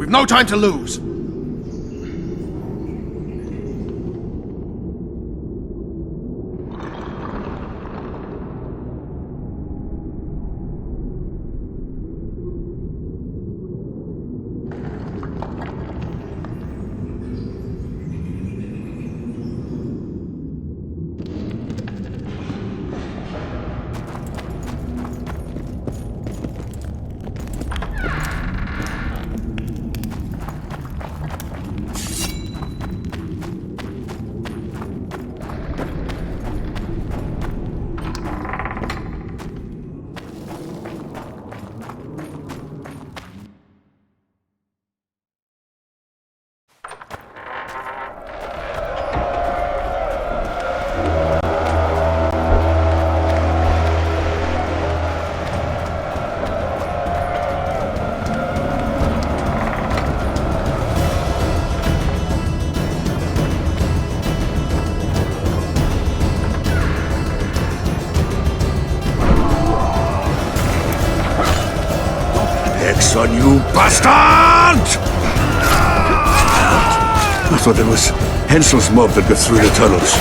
We've no time to lose. On you bastard! I thought it was Hensel's mob that got through the tunnels.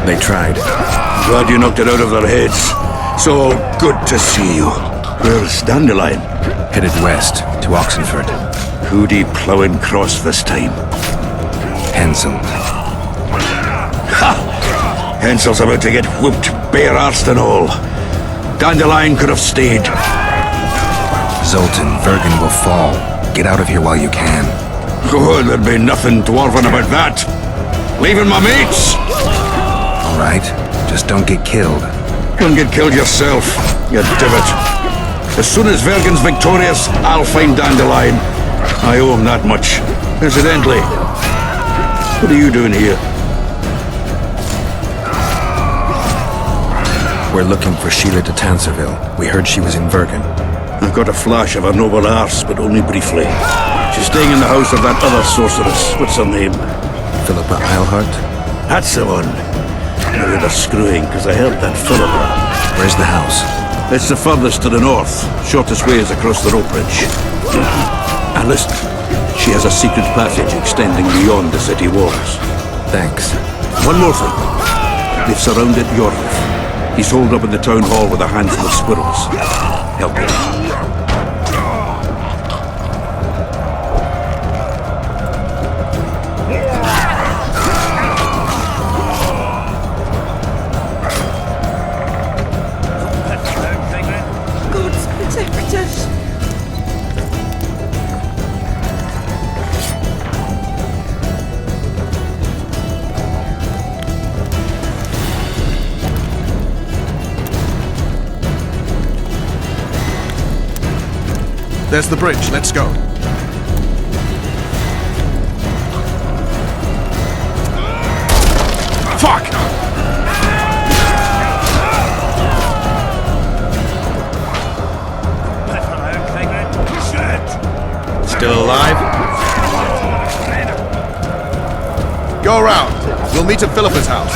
They tried. Glad you knocked it out of their heads. So good to see you. Where's Dandelion? Headed west, to Oxenford. Who'd he plowing cross this time? Hensel. Ha! Hensel's about to get whooped, bare-arsed and all. Dandelion could have stayed. Zoltan, Vergen will fall. Get out of here while you can. Oh, there'd be nothing dwarven about that. Leaving my mates? All right, just don't get killed. Don't get killed yourself, you divot. As soon as Vergen's victorious, I'll find Dandelion. I owe him that much. Incidentally, what are you doing here? We're looking for Sheila de Tanserville. We heard she was in Vergen. I've got a flash of her noble arse, but only briefly. She's staying in the house of that other sorceress. What's her name? Philippa Eilhart? That's the one. A bit of screwing, because I heard that Philippa. Where's the house? It's the furthest to the north. Shortest way is across the rope bridge. And listen, she has a secret passage extending beyond the city walls. Thanks. One more thing. They've surrounded Yorvith. He's holed up in the town hall with a handful of squirrels. Help him. There's the bridge. Let's go. Fuck! Still alive? Go around. We'll meet at Philippa's house.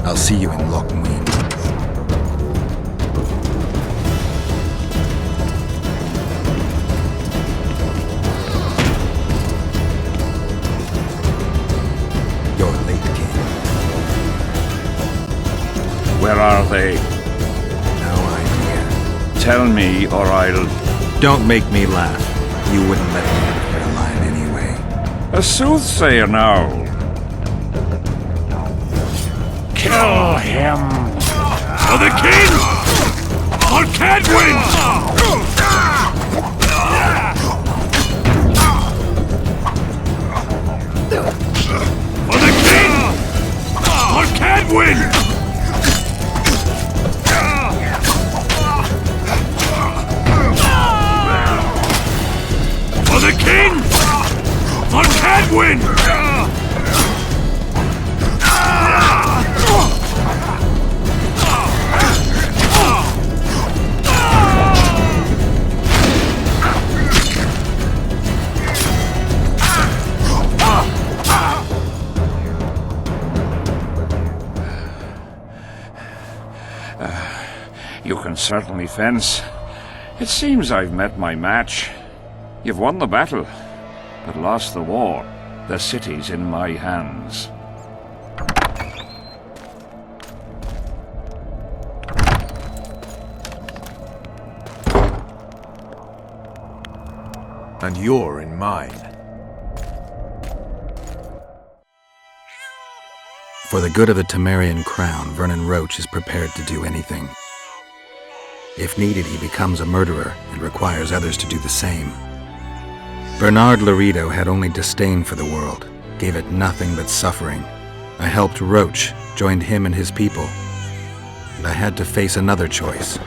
I'll see you in Lochmuin. You're late, King. Where are they? No idea. Tell me, or I'll... Don't make me laugh. You wouldn't let me out of here alive anyway. A soothsayer now. Kill him! For the king! For Cadwin! For the king! For Cadwin! For the king! For Cadwin! You can certainly fence. It seems I've met my match. You've won the battle, but lost the war. The city's in my hands. And you're in mine. For the good of the Temerian crown, Vernon Roche is prepared to do anything. If needed, he becomes a murderer and requires others to do the same. Bernard Laredo had only disdain for the world, gave it nothing but suffering. I helped Roche, joined him and his people, and I had to face another choice.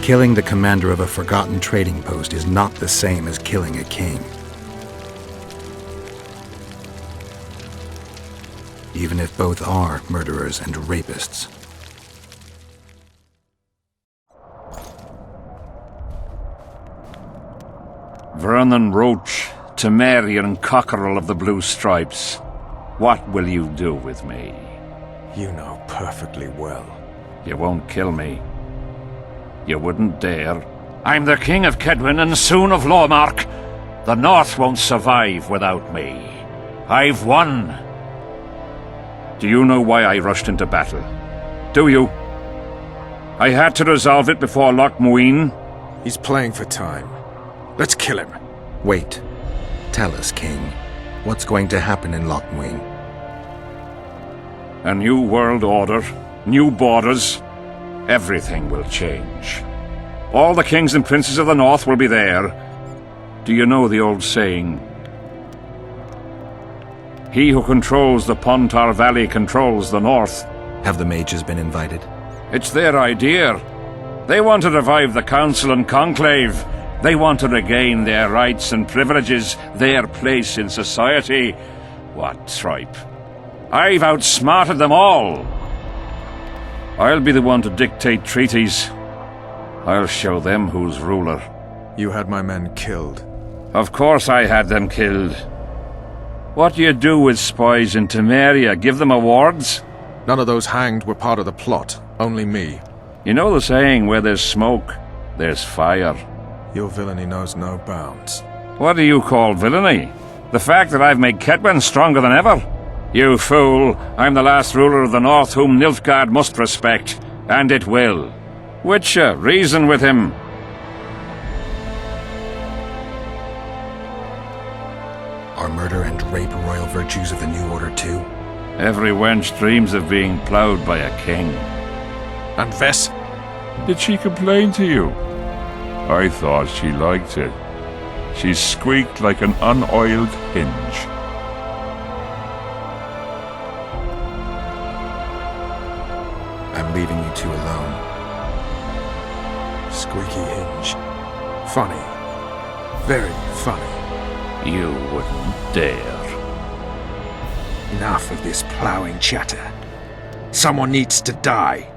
Killing the commander of a forgotten trading post is not the same as killing a king. Even if both are murderers and rapists. Vernon Roche, Temerian cockerel of the Blue Stripes. What will you do with me? You know perfectly well. You won't kill me. You wouldn't dare. I'm the King of Kedwin and soon of Lawmark. The North won't survive without me. I've won. Do you know why I rushed into battle? Do you? I had to resolve it before Lochmuin. He's playing for time. Let's kill him. Wait. Tell us, King. What's going to happen in Lochmuin? A new world order, new borders. Everything will change. All the kings and princes of the North will be there. Do you know the old saying? He who controls the Pontar Valley controls the North. Have the mages been invited? It's their idea. They want to revive the Council and Conclave. They want to regain their rights and privileges, their place in society. What tripe? I've outsmarted them all. I'll be the one to dictate treaties. I'll show them who's ruler. You had my men killed. Of course I had them killed. What do you do with spies in Temeria? Give them awards? None of those hanged were part of the plot. Only me. You know the saying, where there's smoke, there's fire. Your villainy knows no bounds. What do you call villainy? The fact that I've made Ketwen stronger than ever? You fool! I'm the last ruler of the North whom Nilfgaard must respect. And it will. Witcher, reason with him. Are murder and rape royal virtues of the New Order too? Every wench dreams of being ploughed by a king. And Vess? Did she complain to you? I thought she liked it. She squeaked like an unoiled hinge. I'm leaving you two alone. Squeaky hinge. Funny. Very funny. You wouldn't dare. Enough of this plowing chatter. Someone needs to die,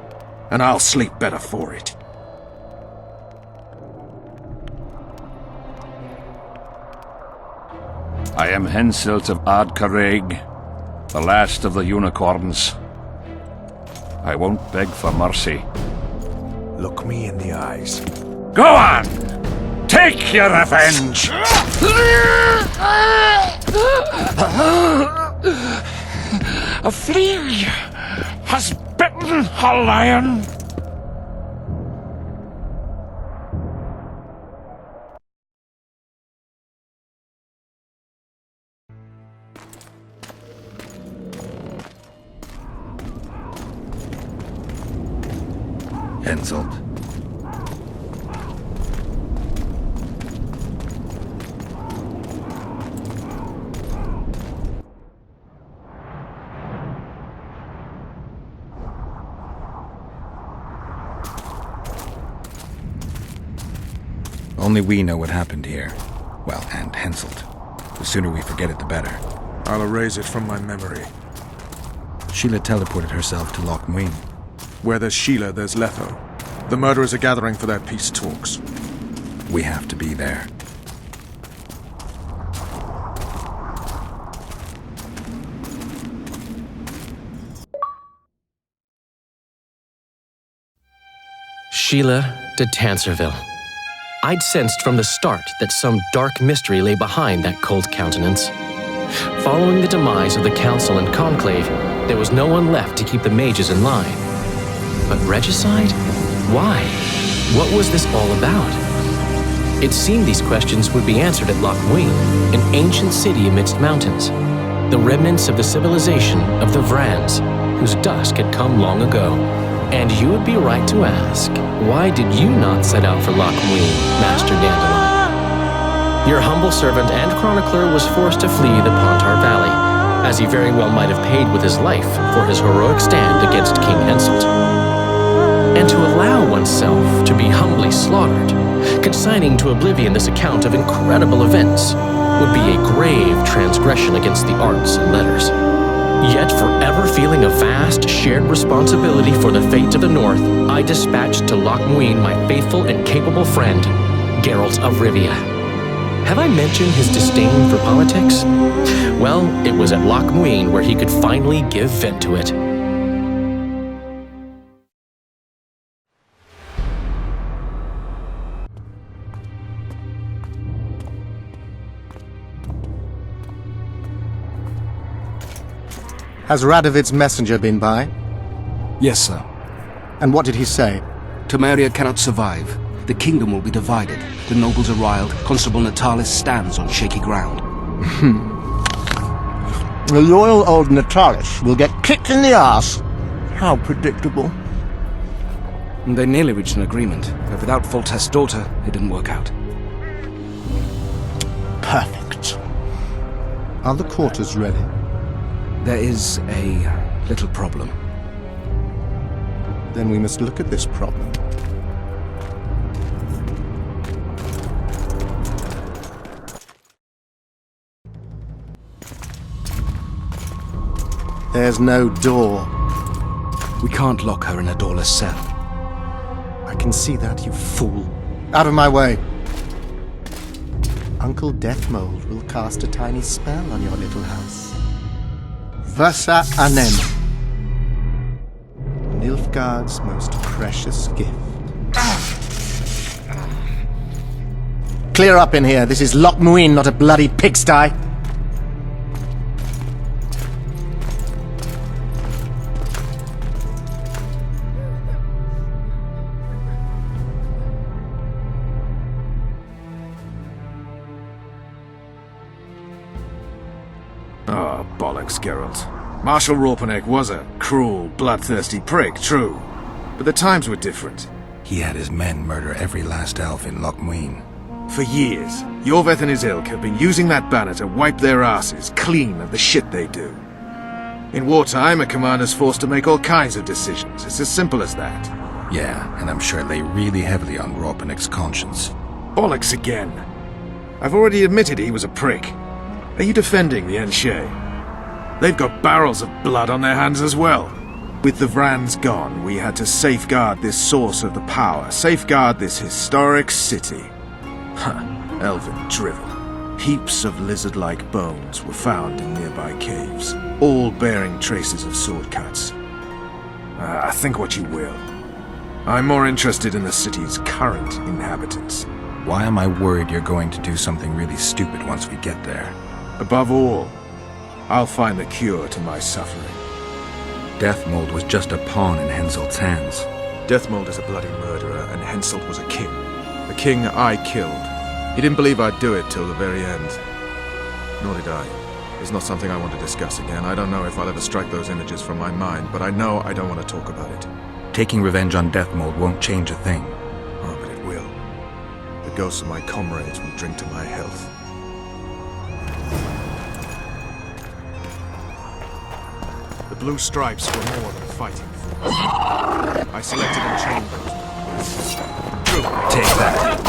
and I'll sleep better for it. I am Henselt of Ardcarreg, the last of the unicorns. I won't beg for mercy. Look me in the eyes. Go on! Take your revenge! A flea has bitten a lion. Henselt. Only we know what happened here. Well, and Henselt. The sooner we forget it, the better. I'll erase it from my memory. Sheila teleported herself to Loch Muin. Where there's Sheila, there's Letho. The murderers are gathering for their peace talks. We have to be there. Sheila de Tanserville. I'd sensed from the start that some dark mystery lay behind that cold countenance. Following the demise of the Council and Conclave, there was no one left to keep the mages in line. But regicide? Why? What was this all about? It seemed these questions would be answered at Loch Muin, an ancient city amidst mountains, the remnants of the civilization of the Vrans, whose dusk had come long ago. And you would be right to ask, why did you not set out for Loch Muin, Master Dandelion? Your humble servant and chronicler was forced to flee the Pontar Valley, as he very well might have paid with his life for his heroic stand against King Henselt. And to allow oneself to be humbly slaughtered, consigning to oblivion this account of incredible events, would be a grave transgression against the arts and letters. Yet forever feeling a vast shared responsibility for the fate of the North, I dispatched to Loch Muin my faithful and capable friend, Geralt of Rivia. Have I mentioned his disdain for politics? Well, it was at Loch Muin where he could finally give vent to it. Has Radovid's messenger been by? Yes, sir. And what did he say? Temeria cannot survive. The kingdom will be divided. The nobles are riled. Constable Natalis stands on shaky ground. The loyal old Natalis will get kicked in the ass. How predictable. They nearly reached an agreement, but without Foltest's daughter, it didn't work out. Perfect. Are the quarters ready? There is a little problem. Then we must look at this problem. There's no door. We can't lock her in a doorless cell. I can see that, you fool. Out of my way. Uncle Deathmold will cast a tiny spell on your little house. Versa Anem. Nilfgaard's most precious gift. Clear up in here. This is Loch Muin, not a bloody pigsty. Oh, bollocks, Geralt. Marshal Raupenek was a cruel, bloodthirsty prick, true. But the times were different. He had his men murder every last elf in Loch Muin. For years, Yorveth and his ilk have been using that banner to wipe their asses clean of the shit they do. In wartime, a commander's forced to make all kinds of decisions. It's as simple as that. Yeah, and I'm sure it lay really heavily on Raupenek's conscience. Bollocks again. I've already admitted he was a prick. Are you defending the Enshe? They've got barrels of blood on their hands as well. With the Vrans gone, we had to safeguard this source of the power, safeguard this historic city. Huh, elven drivel. Heaps of lizard-like bones were found in nearby caves, all bearing traces of sword cuts. Think what you will. I'm more interested in the city's current inhabitants. Why am I worried you're going to do something really stupid once we get there? Above all, I'll find the cure to my suffering. Deathmold was just a pawn in Henselt's hands. Deathmold is a bloody murderer, and Henselt was a king. A king I killed. He didn't believe I'd do it till the very end. Nor did I. It's not something I want to discuss again. I don't know if I'll ever strike those images from my mind, but I know I don't want to talk about it. Taking revenge on Deathmold won't change a thing. Oh, but it will. The ghosts of my comrades will drink to my health. The blue stripes were more than fighting for. I selected and chained those. Take that.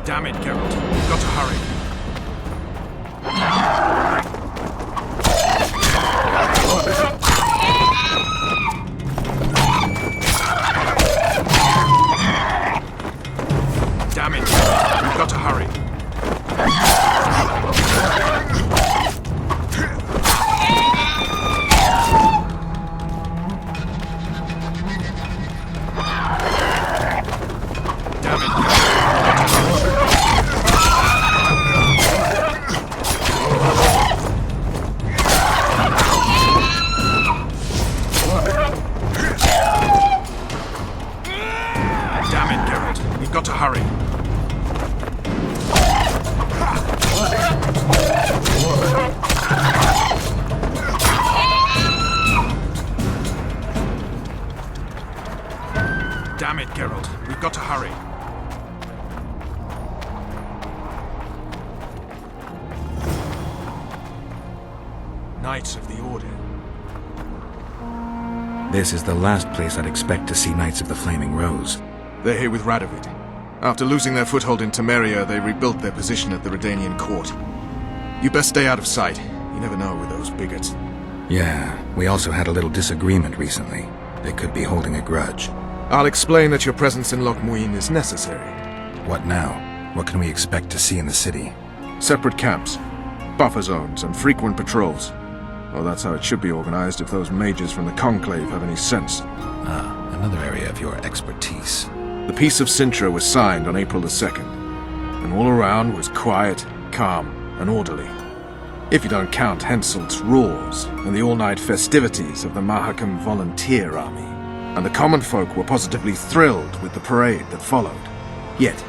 Damn it, Geralt. We've got to hurry. Damn it, Geralt. We've got to hurry. Damn it, Geralt. We've got to hurry. Damn it, Geralt. We've got to hurry. Knights of the Order. This is the last place I'd expect to see Knights of the Flaming Rose. They're here with Radovid. After losing their foothold in Temeria, they rebuilt their position at the Redanian court. You best stay out of sight. You never know with those bigots. Yeah, we also had a little disagreement recently. They could be holding a grudge. I'll explain that your presence in Loc Muin is necessary. What now? What can we expect to see in the city? Separate camps, buffer zones, and frequent patrols. Well, that's how it should be organized if those mages from the Conclave have any sense. Ah, another area of your expertise. The Peace of Sintra was signed on April the 2nd, and all around was quiet, calm, and orderly. If you don't count Henselt's roars and the all-night festivities of the Mahakam Volunteer Army. And the common folk were positively thrilled with the parade that followed. Yet,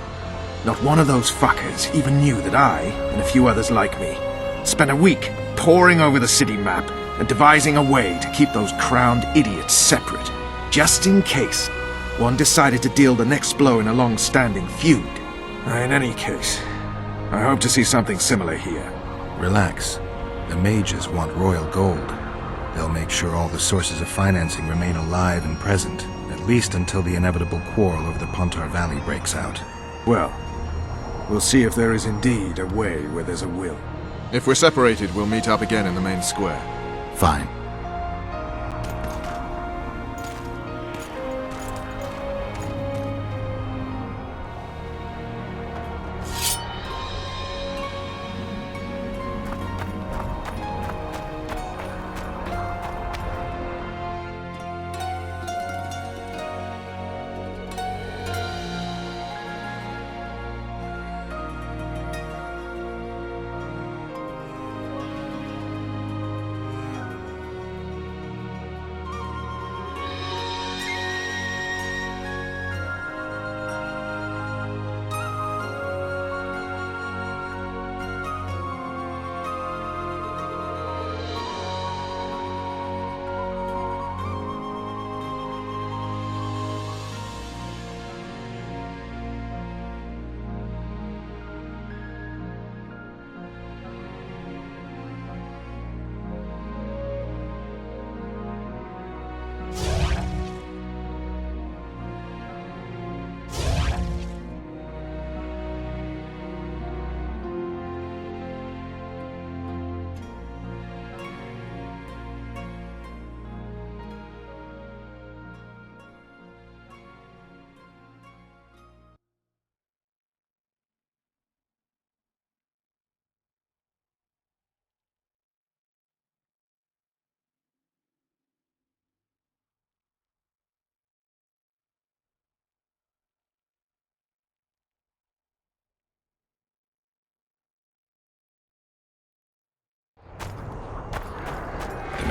not one of those fuckers even knew that I, and a few others like me, spent a week poring over the city map and devising a way to keep those crowned idiots separate, just in case one decided to deal the next blow in a long-standing feud. In any case, I hope to see something similar here. Relax. The mages want royal gold. They'll make sure all the sources of financing remain alive and present, at least until the inevitable quarrel over the Pontar Valley breaks out. Well, we'll see if there is indeed a way where there's a will. If we're separated, we'll meet up again in the main square. Fine.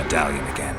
medallion again.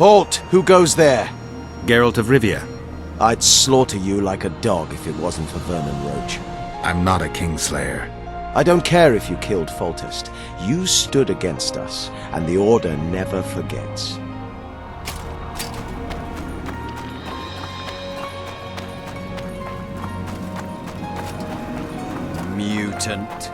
Halt! Who goes there? Geralt of Rivia. I'd slaughter you like a dog if it wasn't for Vernon Roach. I'm not a Kingslayer. I don't care if you killed Foltest. You stood against us, and the Order never forgets. Mutant.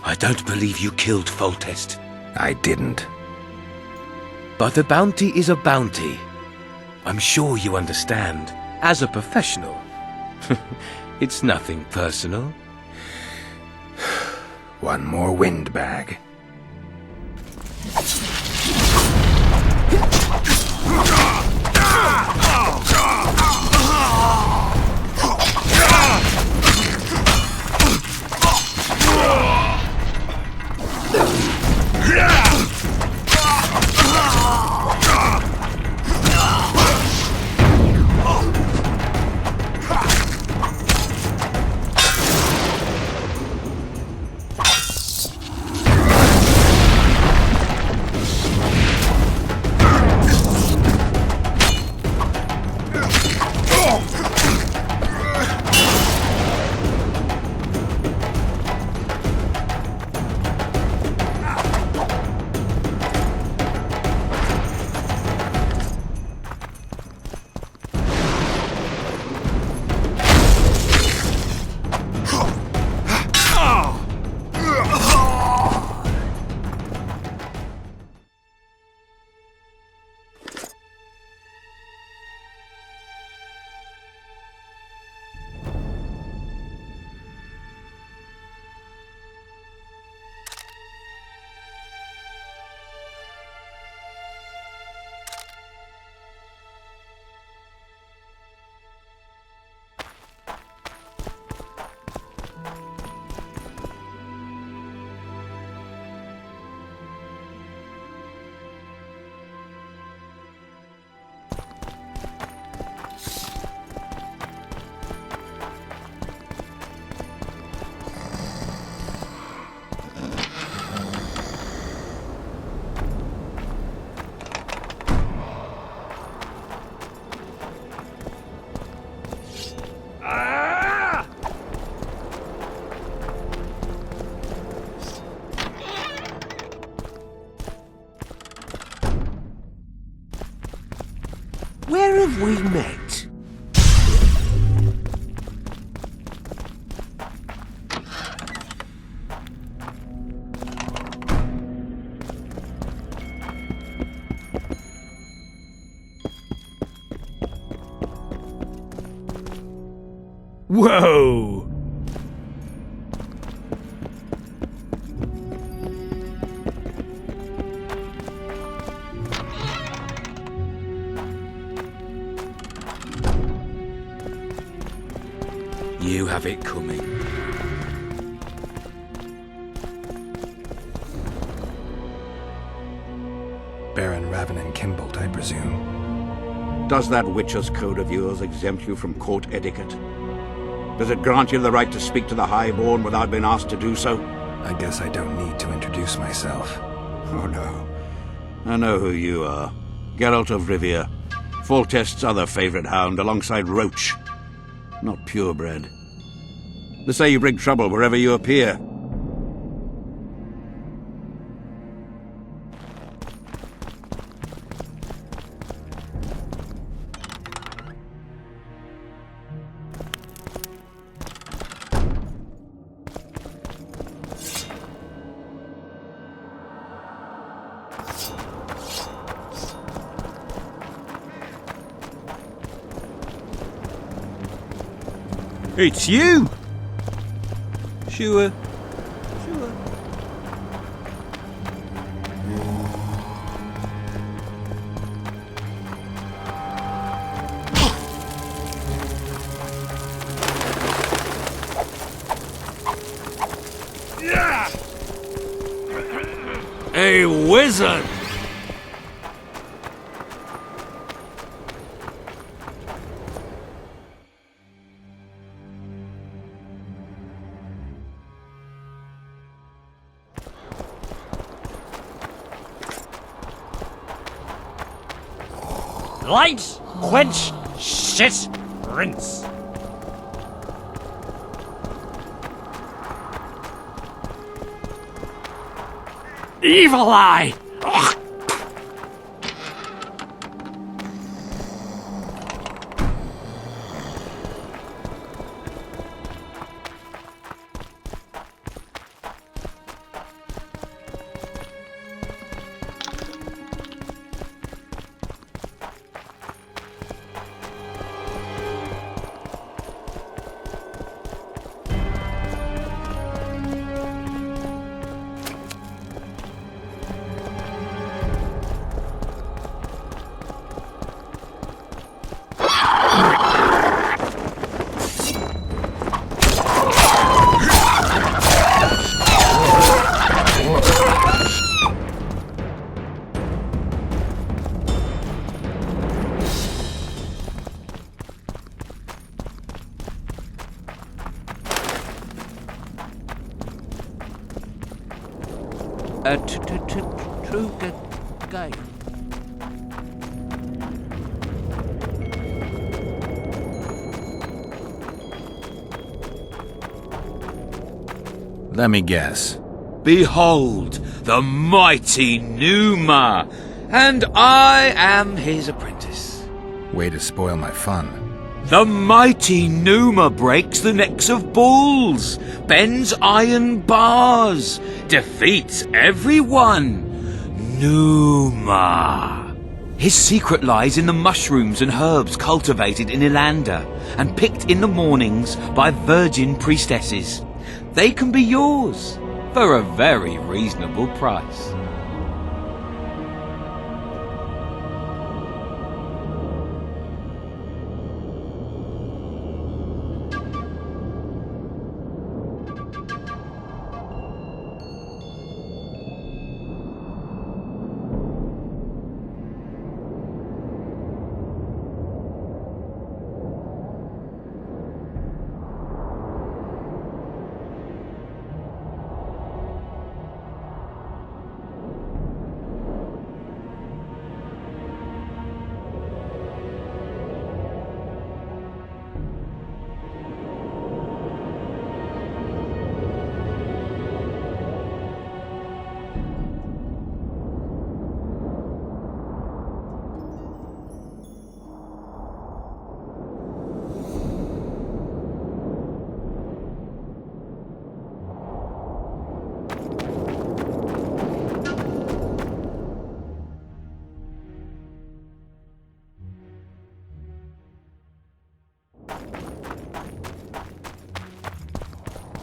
I don't believe you killed Foltest. I didn't. But a bounty is a bounty. I'm sure you understand. As a professional. It's nothing personal. One more windbag. have we met? Whoa! You have it coming. Baron Ravenin Kimbolt, I presume. Does that witcher's code of yours exempt you from court etiquette? Does it grant you the right to speak to the Highborn without being asked to do so? I guess I don't need to introduce myself. Oh no. I know who you are. Geralt of Rivia. Foltest's other favorite hound alongside Roach. Not purebred. They say you bring trouble wherever you appear. It's you! Sure. A wizard! Light, quench, shit, rinse. Evil Eye! Ugh. True guy. Let me guess. Behold, the mighty Numa, and I am his apprentice. Way to spoil my fun. The mighty Numa breaks the necks of bulls, bends iron bars, defeats everyone. Numa. His secret lies in the mushrooms and herbs cultivated in Ilanda and picked in the mornings by virgin priestesses. They can be yours for a very reasonable price.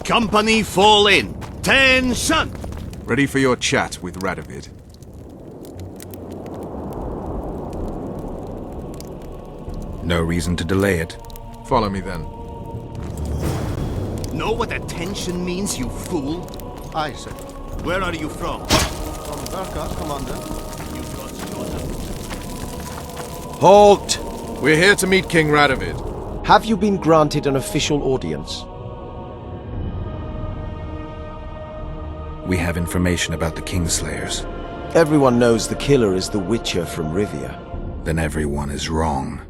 Company fall in. Tension! Ready for your chat with Radovid. No reason to delay it. Follow me then. Know what attention means, you fool? Aye, sir. Where are you from? From Burkhardt, Commander. You've got chosen. Halt! We're here to meet King Radovid. Have you been granted an official audience? We have information about the Kingslayers. Everyone knows the killer is the Witcher from Rivia. Then everyone is wrong.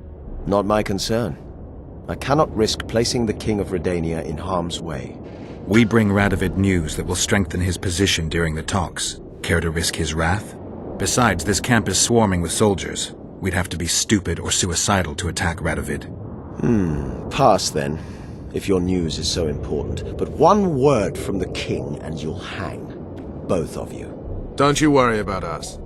Not my concern. I cannot risk placing the King of Redania in harm's way. We bring Radovid news that will strengthen his position during the talks. Care to risk his wrath? Besides, this camp is swarming with soldiers. We'd have to be stupid or suicidal to attack Radovid. Pass then, if your news is so important. But one word from the King and you'll hang. Both of you. Don't you worry about us.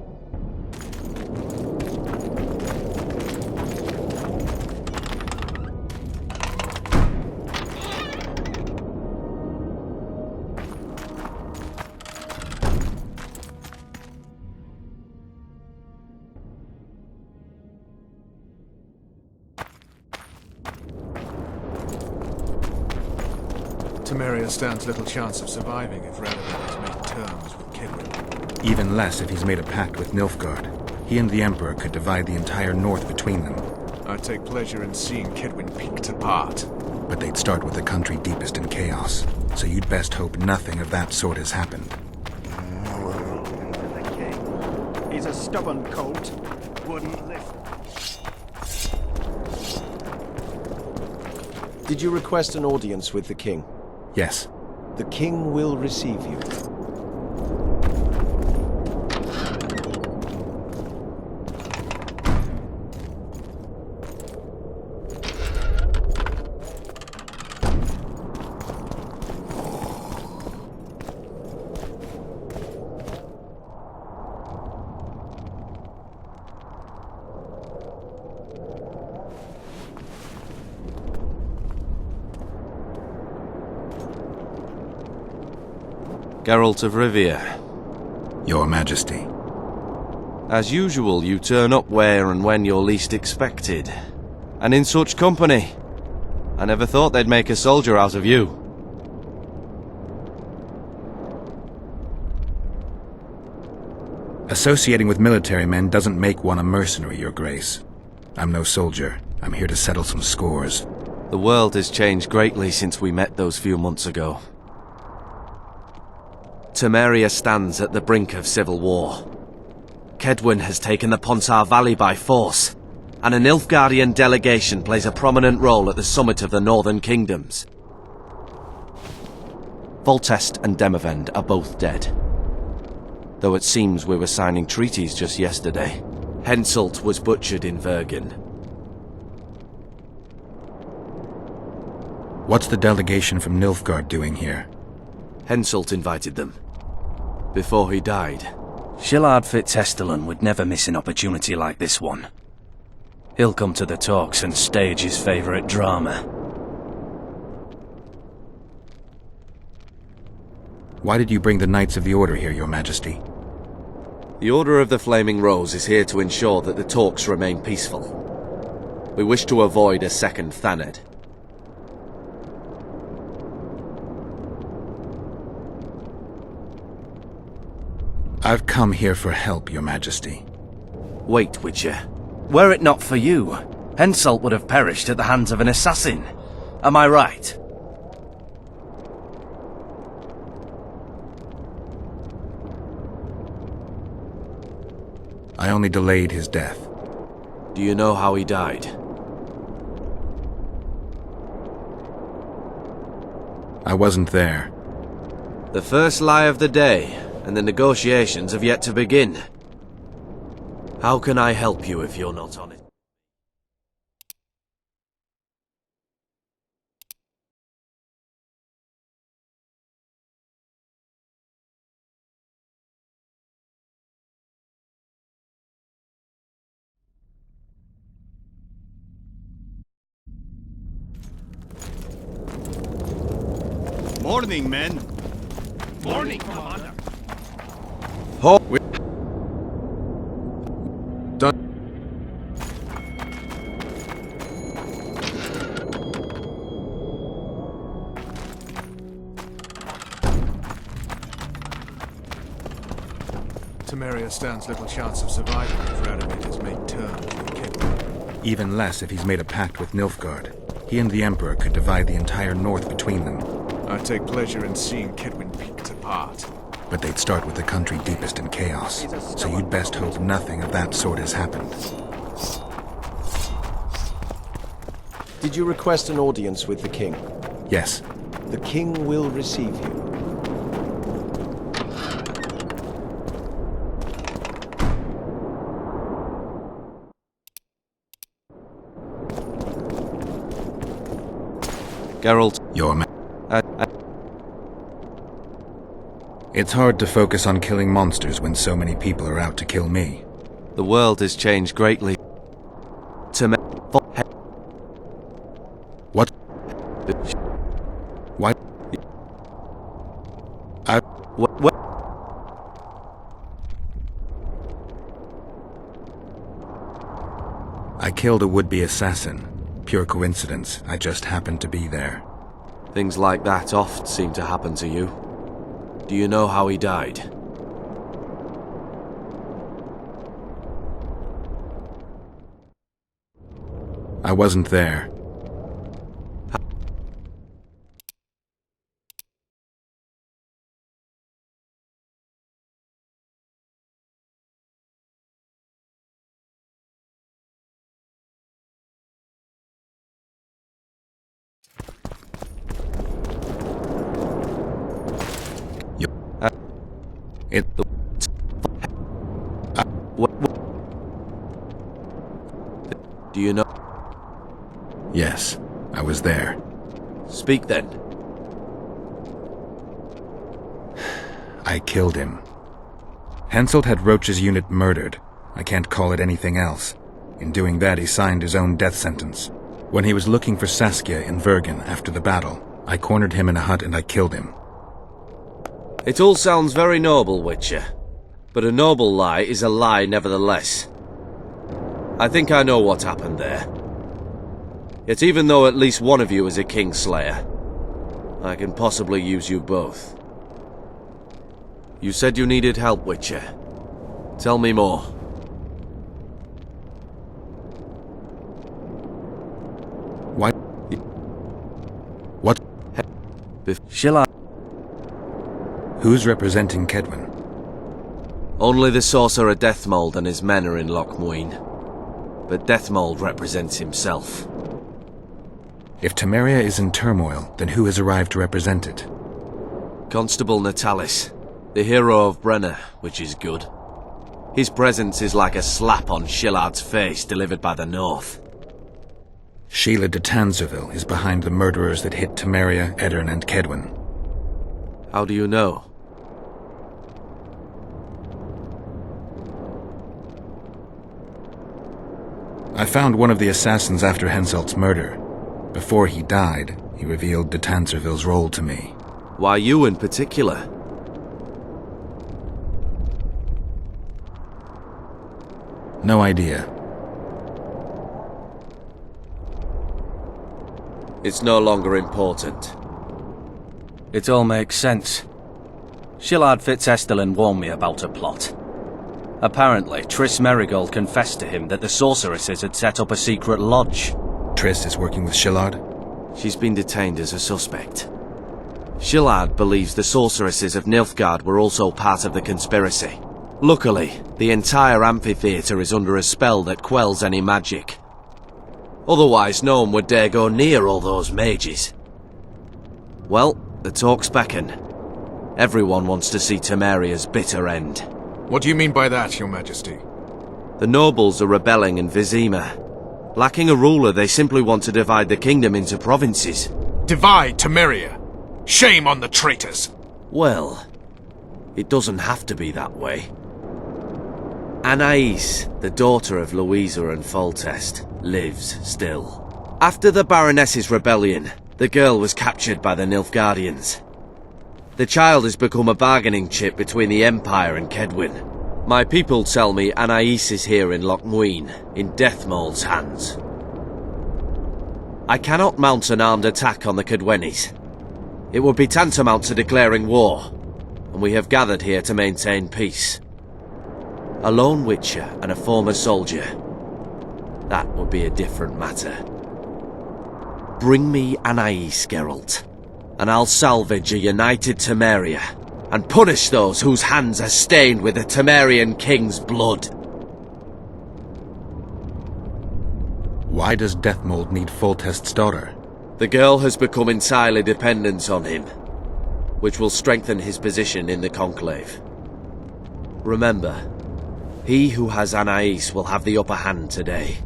Temeria stands little chance of surviving if Radovid has made terms with Kedwin. Even less if he's made a pact with Nilfgaard. He and the Emperor could divide the entire north between them. I take pleasure in seeing Kedwin picked apart. But they'd start with the country deepest in chaos, so you'd best hope nothing of that sort has happened. The king. He's a stubborn colt. Wouldn't lift. Did you request an audience with the King? Yes. The King will receive you. Geralt of Rivia. Your Majesty. As usual, you turn up where and when you're least expected. And in such company. I never thought they'd make a soldier out of you. Associating with military men doesn't make one a mercenary, Your Grace. I'm no soldier. I'm here to settle some scores. The world has changed greatly since we met those few months ago. Temeria stands at the brink of civil war. Kedwin has taken the Pontar Valley by force, and a Nilfgaardian delegation plays a prominent role at the summit of the Northern Kingdoms. Foltest and Demavend are both dead. Though it seems we were signing treaties just yesterday. Henselt was butchered in Vergen. What's the delegation from Nilfgaard doing here? Henselt invited them. Before he died. Shillard Fitzhestelon would never miss an opportunity like this one. He'll come to the talks and stage his favourite drama. Why did you bring the Knights of the Order here, Your Majesty? The Order of the Flaming Rose is here to ensure that the talks remain peaceful. We wish to avoid a second Thaned. I've come here for help, Your Majesty. Wait, Witcher. Were it not for you, Henselt would have perished at the hands of an assassin. Am I right? I only delayed his death. Do you know how he died? I wasn't there. The first lie of the day, and the negotiations have yet to begin. How can I help you if you're not on it? Morning, men. Morning, Commander. Temeria stands little chance of surviving if Radomir has made terms with Kedwin. Even less if he's made a pact with Nilfgaard. He and the Emperor could divide the entire north between them. I take pleasure in seeing Kedwin picked apart. But they'd start with the country deepest in chaos, so you'd best hope nothing of that sort has happened. Did you request an audience with the king? Yes. The king will receive you. Geralt. Your man. It's hard to focus on killing monsters when so many people are out to kill me. The world has changed greatly. What? What? What? I killed a would-be assassin. Pure coincidence. I just happened to be there. Things like that oft seem to happen to you. Do you know how he died? I wasn't there. Do you know? Yes, I was there. Speak then. I killed him. Henselt had Roach's unit murdered. I can't call it anything else. In doing that, he signed his own death sentence. When he was looking for Saskia in Vergen after the battle, I cornered him in a hut and I killed him. It all sounds very noble, Witcher. But a noble lie is a lie nevertheless. I think I know what happened there. Yet even though at least one of you is a Kingslayer, I can possibly use you both. You said you needed help, Witcher. Tell me more. What? What? Shall I? Who's representing Kedwin? Only the sorcerer Deathmold and his men are in Lochmuin. But Deathmold represents himself. If Temeria is in turmoil, then who has arrived to represent it? Constable Natalis, the hero of Brenna, which is good. His presence is like a slap on Shillard's face delivered by the North. Sheila de Tanserville is behind the murderers that hit Temeria, Edirn, and Kedwin. How do you know? I found one of the assassins after Henselt's murder. Before he died, he revealed de Tanserville's role to me. Why you in particular? No idea. It's no longer important. It all makes sense. Shillard Fitzestelin warned me about a plot. Apparently, Triss Merigold confessed to him that the sorceresses had set up a secret lodge. Triss is working with Shillard? She's been detained as a suspect. Shillard believes the sorceresses of Nilfgaard were also part of the conspiracy. Luckily, the entire amphitheatre is under a spell that quells any magic. Otherwise, no one would dare go near all those mages. Well, the talks beckon. Everyone wants to see Temeria's bitter end. What do you mean by that, Your Majesty? The nobles are rebelling in Vizima. Lacking a ruler, they simply want to divide the kingdom into provinces. Divide Temeria! Shame on the traitors! Well, it doesn't have to be that way. Anais, the daughter of Louisa and Foltest, lives still. After the Baroness's rebellion, the girl was captured by the Nilfgaardians. The child has become a bargaining chip between the Empire and Kedwin. My people tell me Anais is here in Loch Muin, in Deathmold's hands. I cannot mount an armed attack on the Kedwenis. It would be tantamount to declaring war, and we have gathered here to maintain peace. A lone witcher and a former soldier. That would be a different matter. Bring me Anais, Geralt, and I'll salvage a united Temeria, and punish those whose hands are stained with the Temerian king's blood. Why does Deathmold need Foltest's daughter? The girl has become entirely dependent on him, which will strengthen his position in the Conclave. Remember, he who has Anais will have the upper hand today.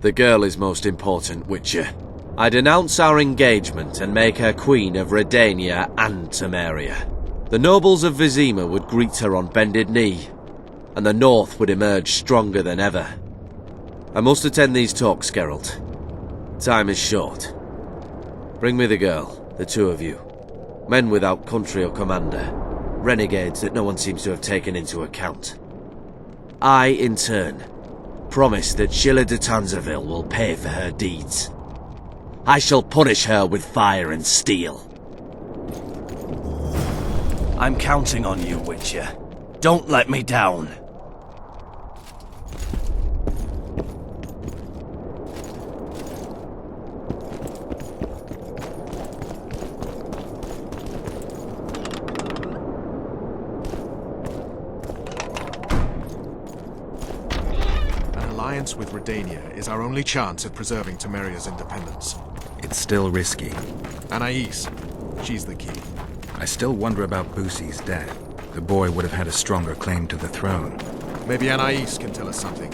The girl is most important, Witcher. I denounce our engagement and make her Queen of Redania and Temeria. The nobles of Vizima would greet her on bended knee, and the North would emerge stronger than ever. I must attend these talks, Geralt. Time is short. Bring me the girl, the two of you. Men without country or commander. Renegades that no one seems to have taken into account. I, in turn, promise that Sheila de Tanzerville will pay for her deeds. I shall punish her with fire and steel. I'm counting on you, Witcher. Don't let me down. With Redania is our only chance at preserving Temeria's independence. It's still risky. Anais, she's the key. I still wonder about Busi's death. The boy would have had a stronger claim to the throne. Maybe Anais can tell us something.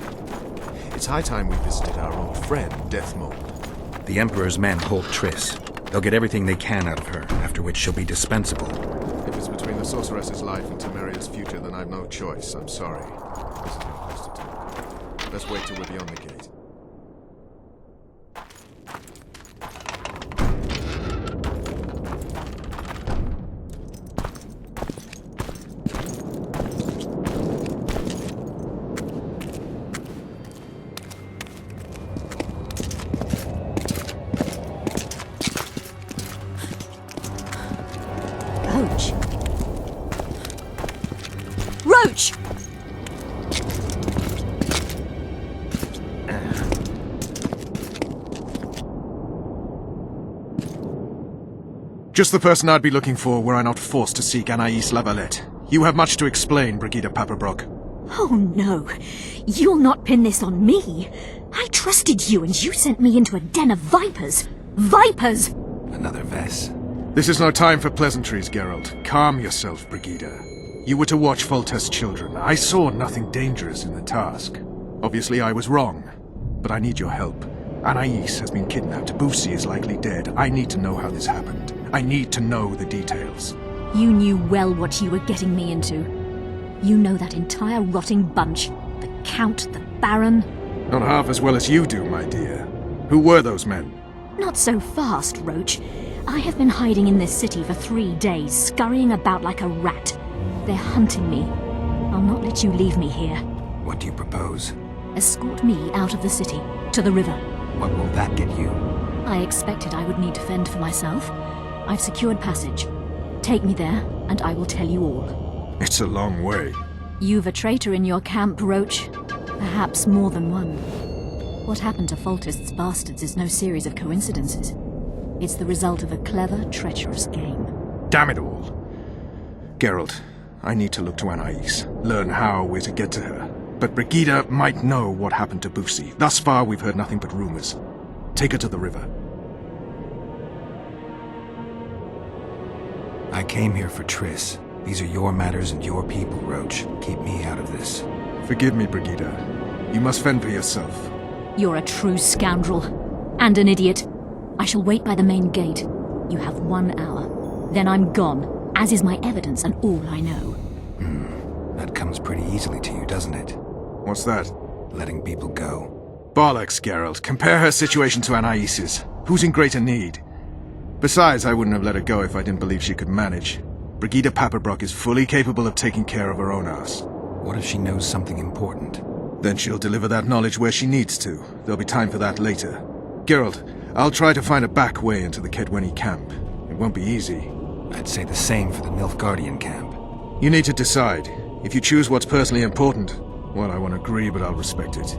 It's high time we visited our old friend, Deathmold. The Emperor's men hold Triss. They'll get everything they can out of her, after which she'll be dispensable. If it's between the sorceress's life and Temeria's future, then I've no choice. I'm sorry. This is no place to talk. Let's wait till we're beyond the gate. Roach! Roach! Just the person I'd be looking for were I not forced to seek Anais Lavalette. You have much to explain, Brigida Paperbrook. Oh no, you'll not pin this on me. I trusted you and you sent me into a den of vipers. Vipers! Another Vess. This is no time for pleasantries, Geralt. Calm yourself, Brigida. You were to watch Foltest's children. I saw nothing dangerous in the task. Obviously I was wrong, but I need your help. Anais has been kidnapped. Busi is likely dead. I need to know how this happened. I need to know the details. You knew well what you were getting me into. You know that entire rotting bunch. The Count, the Baron. Not half as well as you do, my dear. Who were those men? Not so fast, Roach. I have been hiding in this city for 3 days, scurrying about like a rat. They're hunting me. I'll not let you leave me here. What do you propose? Escort me out of the city, to the river. What will that get you? I expected I would need to fend for myself. I've secured passage. Take me there, and I will tell you all. It's a long way. You've a traitor in your camp, Roach. Perhaps more than one. What happened to Foltest's bastards is no series of coincidences. It's the result of a clever, treacherous game. Damn it all. Geralt, I need to look to Anais, learn how we're to get to her. But Brigida might know what happened to Busi. Thus far, we've heard nothing but rumors. Take her to the river. I came here for Triss. These are your matters and your people, Roach. Keep me out of this. Forgive me, Brigida. You must fend for yourself. You're a true scoundrel. And an idiot. I shall wait by the main gate. You have 1 hour. Then I'm gone, as is my evidence and all I know. That comes pretty easily to you, doesn't it? What's that? Letting people go. Bollocks, Geralt. Compare her situation to Anais's. Who's in greater need? Besides, I wouldn't have let her go if I didn't believe she could manage. Brigida Paperbrock is fully capable of taking care of her own ass. What if she knows something important? Then she'll deliver that knowledge where she needs to. There'll be time for that later. Geralt, I'll try to find a back way into the Kedwenny camp. It won't be easy. I'd say the same for the Nilfgaardian camp. You need to decide. If you choose what's personally important, well, I won't agree, but I'll respect it.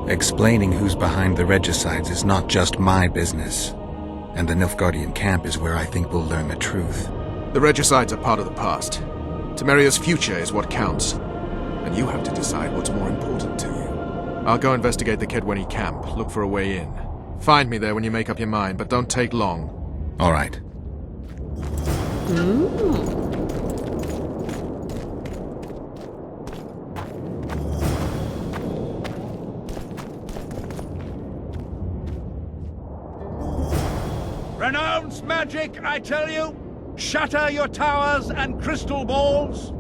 Explaining who's behind the regicides is not just my business. And the Nilfgaardian camp is where I think we'll learn the truth. The regicides are part of the past. Temeria's future is what counts. And you have to decide what's more important to you. I'll go investigate the Kedwenny camp, look for a way in. Find me there when you make up your mind, but don't take long. All right. Renounce magic, I tell you! Shatter your towers and crystal balls!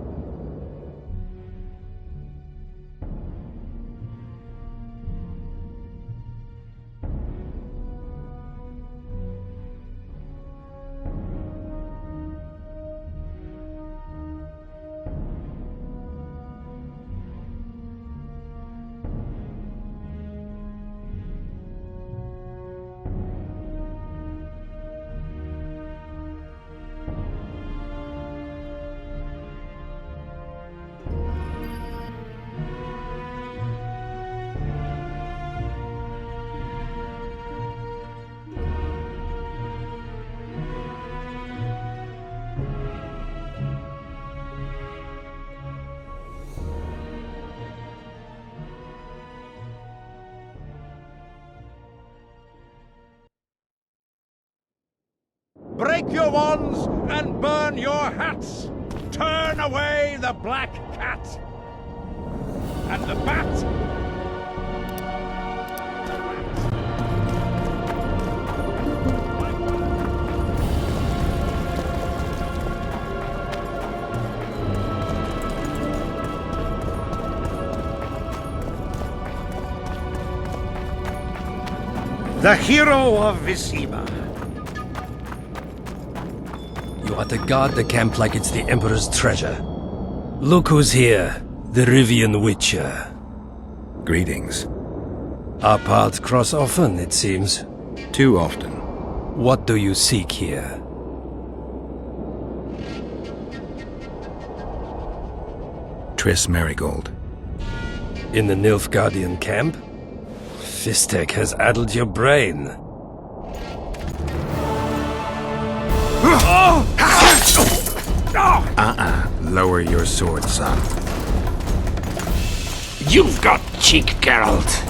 Break your wands and burn your hats! Turn away the black cat! And the bat! The hero of Vizima. You are to guard the camp like it's the Emperor's treasure. Look who's here, the Rivian Witcher. Greetings. Our paths cross often, it seems. Too often. What do you seek here? Triss Merigold. In the Nilfgaardian camp? Fistek has addled your brain. Lower your sword, son. You've got cheek, Geralt.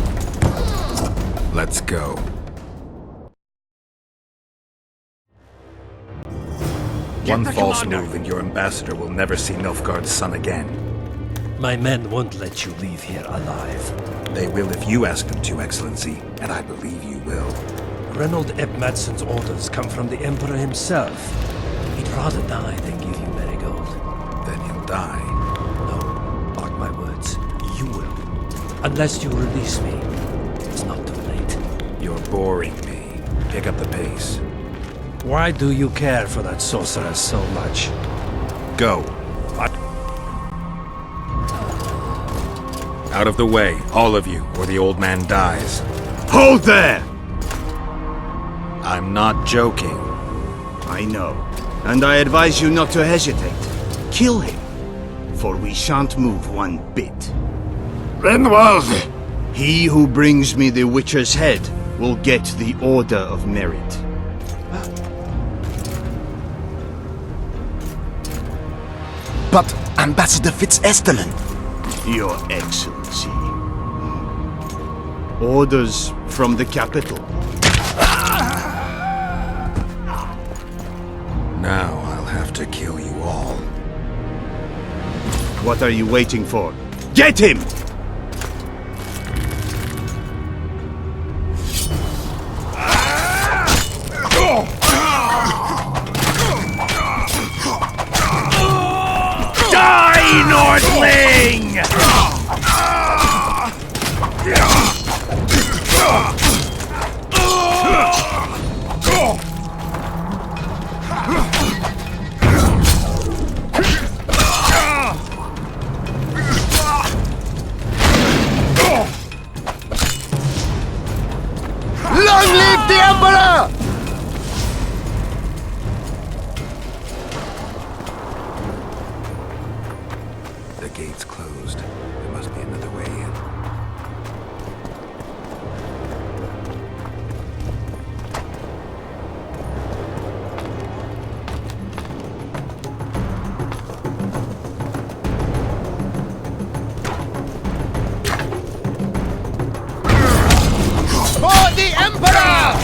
Let's go. One false move and your ambassador will never see Nilfgaard's son again. My men won't let you leave here alive. They will if you ask them to, Excellency, and I believe you will. Reynold Ep Madsen's orders come from the Emperor himself. He'd rather die than give you Merigold. Then he'll die. No, mark my words. You will. Unless you release me, it's not too late. You're boring me. Pick up the pace. Why do you care for that sorceress so much? Go. Out of the way, all of you, or the old man dies. Hold there! I'm not joking. I know, and I advise you not to hesitate. Kill him, for we shan't move one bit. Renwald! He who brings me the Witcher's head will get the Order of Merit. But Ambassador Fitz-Estellen... Your Excellency. Orders from the capital. Now I'll have to kill you all. What are you waiting for? Get him! Die, Nordling! the Emperor! The gate's closed. There must be another way in. For the Emperor!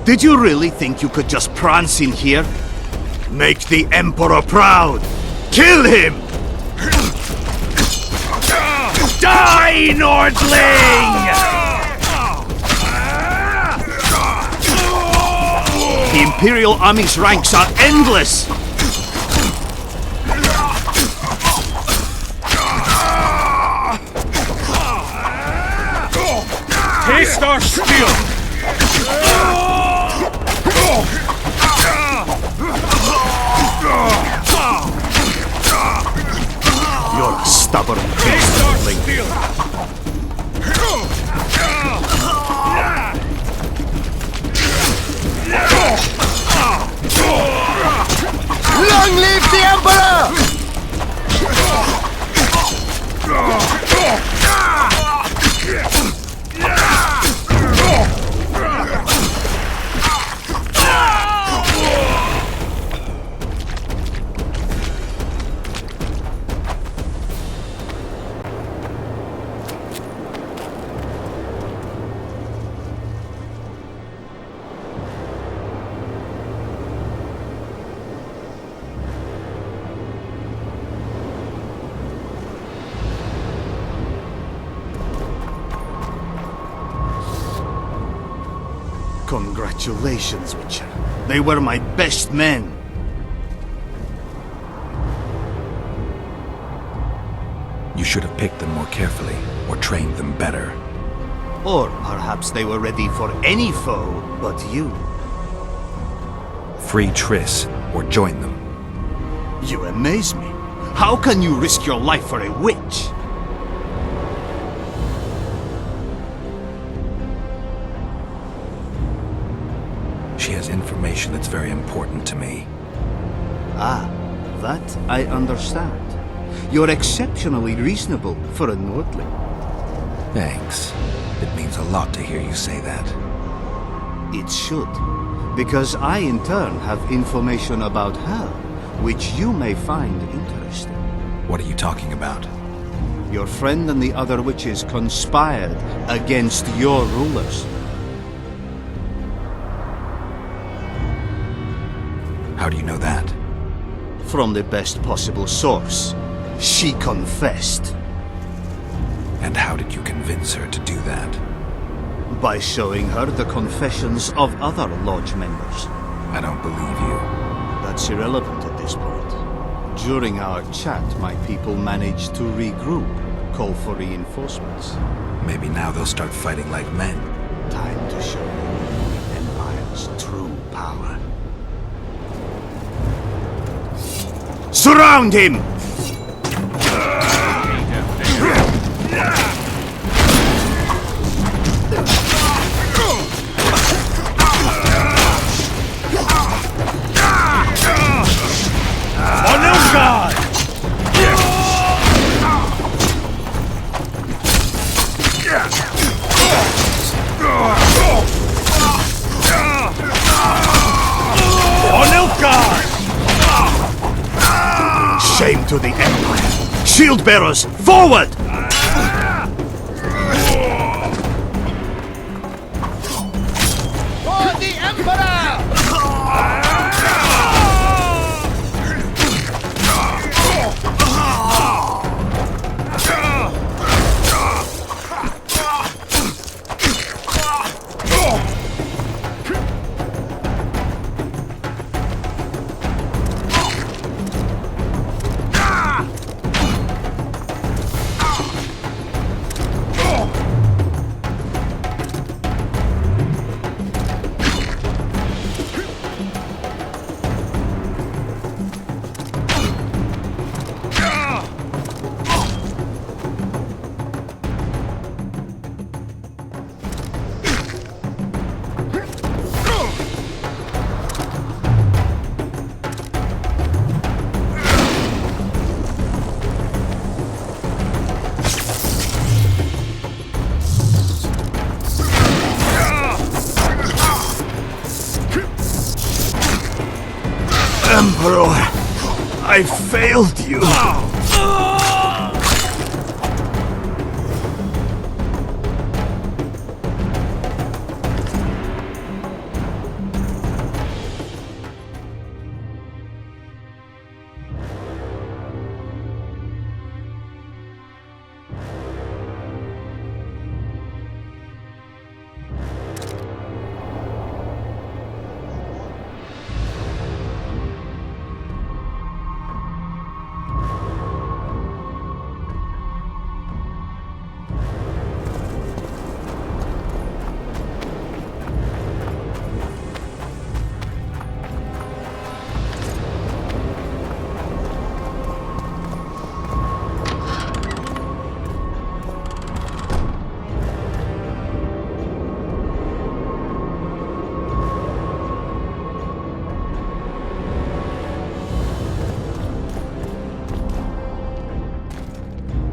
Did you really think you could just prance in here? Make the Emperor proud! Kill him! Die, Nordling! The Imperial Army's ranks are endless! Taste our steel! You're a stubborn beast, Nordling. Long live the Emperor! Congratulations, Witcher. They were my best men. You should have picked them more carefully, or trained them better. Or perhaps they were ready for any foe but you. Free Triss, or join them. You amaze me. How can you risk your life for a witch? She has information that's very important to me. Ah, that I understand. You're exceptionally reasonable for a Nordling. Thanks. It means a lot to hear you say that. It should, because I in turn have information about her, which you may find interesting. What are you talking about? Your friend and the other witches conspired against your rulers. How do you know that? From the best possible source. She confessed. And how did you convince her to do that? By showing her the confessions of other lodge members. I don't believe you. That's irrelevant at this point. During our chat, my people managed to regroup, call for reinforcements. Maybe now they'll start fighting like men. Time to show the Empire's true power. Surround him! Shame to the Empire! Shield bearers, forward! For the Emperor! Emperor, I failed you.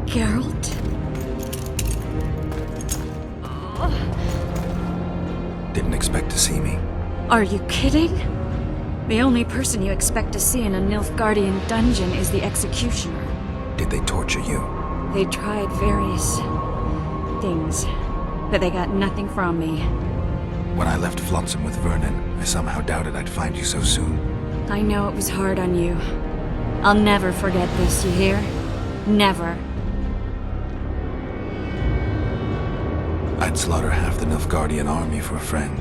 Geralt? Didn't expect to see me. Are you kidding? The only person you expect to see in a Nilfgaardian dungeon is the executioner. Did they torture you? They tried various things, but they got nothing from me. When I left Flotsam with Vernon, I somehow doubted I'd find you so soon. I know it was hard on you. I'll never forget this, you hear? Never. I'd slaughter half the Nilfgaardian army for a friend.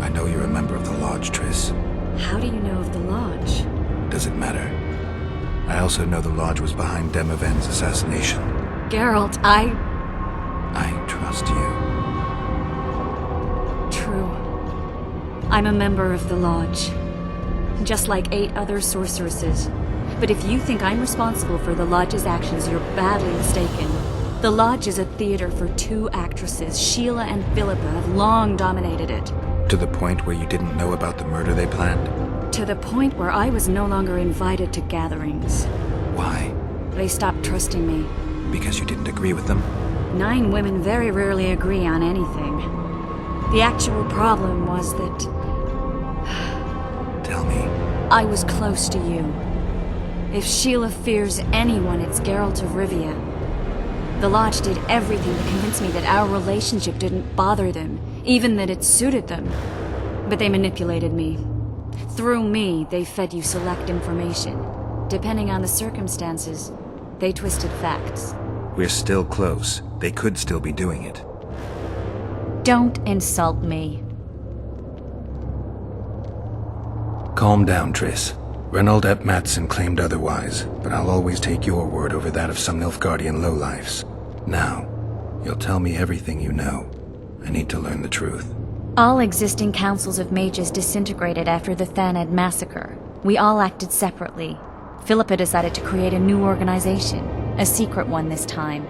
I know you're a member of the Lodge, Triss. How do you know of the Lodge? Does it matter? I also know the Lodge was behind Demavend's assassination. Geralt, I trust you. True. I'm a member of the Lodge. Just like 8 other sorceresses. But if you think I'm responsible for the Lodge's actions, you're badly mistaken. The Lodge is a theater for 2 actresses. Sheila and Philippa have long dominated it. To the point where you didn't know about the murder they planned? To the point where I was no longer invited to gatherings. Why? They stopped trusting me. Because you didn't agree with them? 9 women very rarely agree on anything. The actual problem was that... Tell me. I was close to you. If Sheila fears anyone, it's Geralt of Rivia. The Lodge did everything to convince me that our relationship didn't bother them, even that it suited them. But they manipulated me. Through me, they fed you select information. Depending on the circumstances, they twisted facts. We're still close. They could still be doing it. Don't insult me. Calm down, Triss. Reynold ep Mattson claimed otherwise, but I'll always take your word over that of some Nilfgaardian lowlifes. Now, you'll tell me everything you know. I need to learn the truth. All existing councils of mages disintegrated after the Thanedd massacre. We all acted separately. Philippa decided to create a new organization, a secret one this time.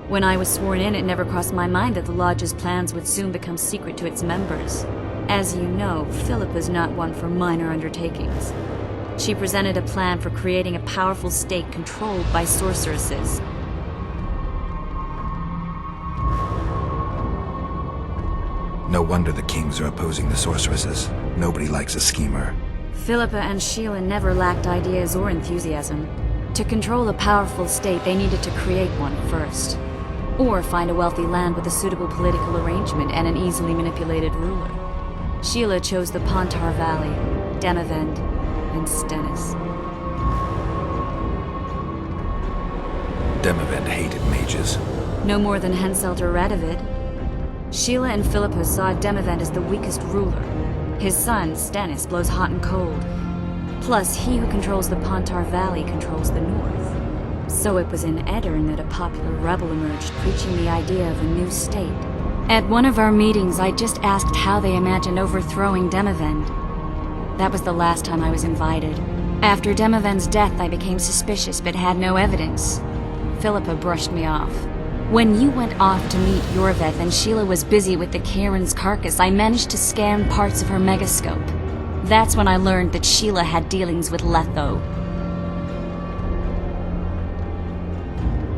When I was sworn in, it never crossed my mind that the Lodge's plans would soon become secret to its members. As you know, Philippa's not one for minor undertakings. She presented a plan for creating a powerful state controlled by sorceresses. No wonder the kings are opposing the sorceresses. Nobody likes a schemer. Philippa and Sheila never lacked ideas or enthusiasm. To control a powerful state, they needed to create one first. Or find a wealthy land with a suitable political arrangement and an easily manipulated ruler. Sheila chose the Pontar Valley, Demavend, and Stennis. Demavend hated mages. No more than Henselt or Radovid. Sheila and Philippa saw Demavend as the weakest ruler. His son, Stennis, blows hot and cold. Plus, he who controls the Pontar Valley controls the north. So it was in Edirn that a popular rebel emerged, preaching the idea of a new state. At one of our meetings, I just asked how they imagined overthrowing Demavend. That was the last time I was invited. After Demavend's death, I became suspicious but had no evidence. Philippa brushed me off. When you went off to meet Yorveth and Sheila was busy with the Karen's carcass, I managed to scan parts of her megascope. That's when I learned that Sheila had dealings with Letho.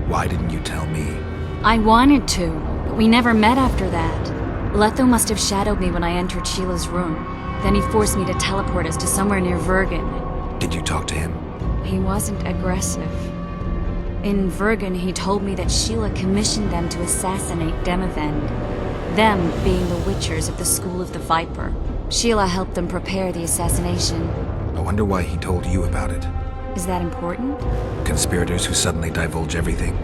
Why didn't you tell me? I wanted to, but we never met after that. Letho must have shadowed me when I entered Sheila's room. Then he forced me to teleport us to somewhere near Vergen. Did you talk to him? He wasn't aggressive. In Vergen, he told me that Sheila commissioned them to assassinate Demavend. Them being the Witchers of the School of the Viper. Sheila helped them prepare the assassination. I wonder why he told you about it. Is that important? Conspirators who suddenly divulge everything.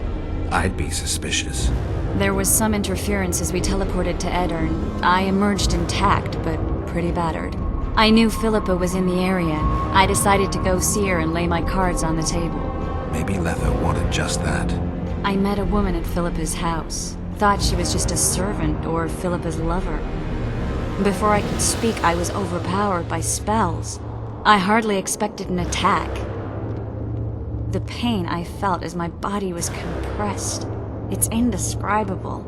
I'd be suspicious. There was some interference as we teleported to Aedirn. I emerged intact, but pretty battered. I knew Philippa was in the area. I decided to go see her and lay my cards on the table. Maybe Letho wanted just that. I met a woman at Philippa's house. Thought she was just a servant or Philippa's lover. Before I could speak, I was overpowered by spells. I hardly expected an attack. The pain I felt as my body was compressed. It's indescribable.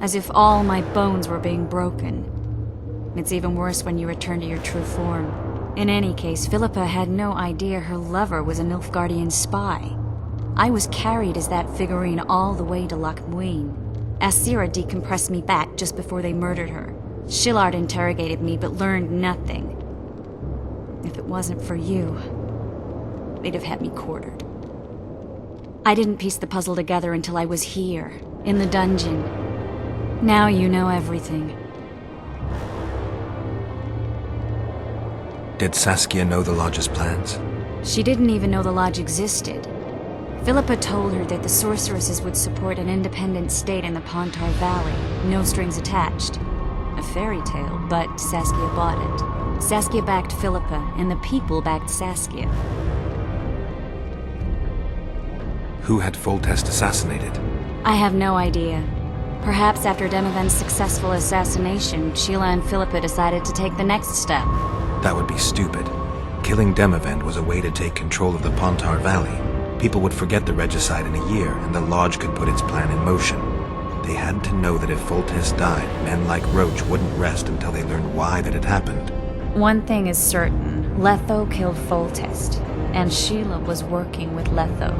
As if all my bones were being broken. It's even worse when you return to your true form. In any case, Philippa had no idea her lover was a Nilfgaardian spy. I was carried as that figurine all the way to Loch Muin. Asira decompressed me back just before they murdered her. Shillard interrogated me but learned nothing. If it wasn't for you, they'd have had me quartered. I didn't piece the puzzle together until I was here, in the dungeon. Now you know everything. Did Saskia know the Lodge's plans? She didn't even know the Lodge existed. Philippa told her that the sorceresses would support an independent state in the Pontar Valley, no strings attached. A fairy tale, but Saskia bought it. Saskia backed Philippa, and the people backed Saskia. Who had Foltest assassinated? I have no idea. Perhaps after Demavend's successful assassination, Sheila and Philippa decided to take the next step. That would be stupid. Killing Demavend was a way to take control of the Pontar Valley. People would forget the regicide in a year, and the Lodge could put its plan in motion. They had to know that if Foltest died, men like Roach wouldn't rest until they learned why that had happened. One thing is certain. Letho killed Foltest, and Sheila was working with Letho.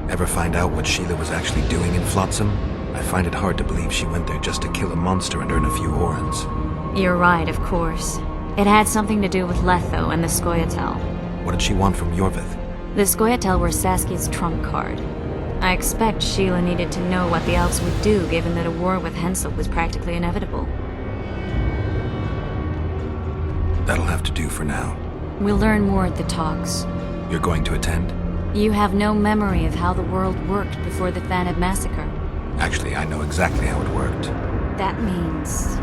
Ever find out what Sheila was actually doing in Flotsam? I find it hard to believe she went there just to kill a monster and earn a few orens. You're right, of course. It had something to do with Letho and the Scoia'tael. What did she want from Yorvith? The Scoia'tael were Saskia's trump card. I expect Sheila needed to know what the elves would do, given that a war with Hensel was practically inevitable. That'll have to do for now. We'll learn more at the talks. You're going to attend? You have no memory of how the world worked before the Thanad massacre. Actually, I know exactly how it worked. That means...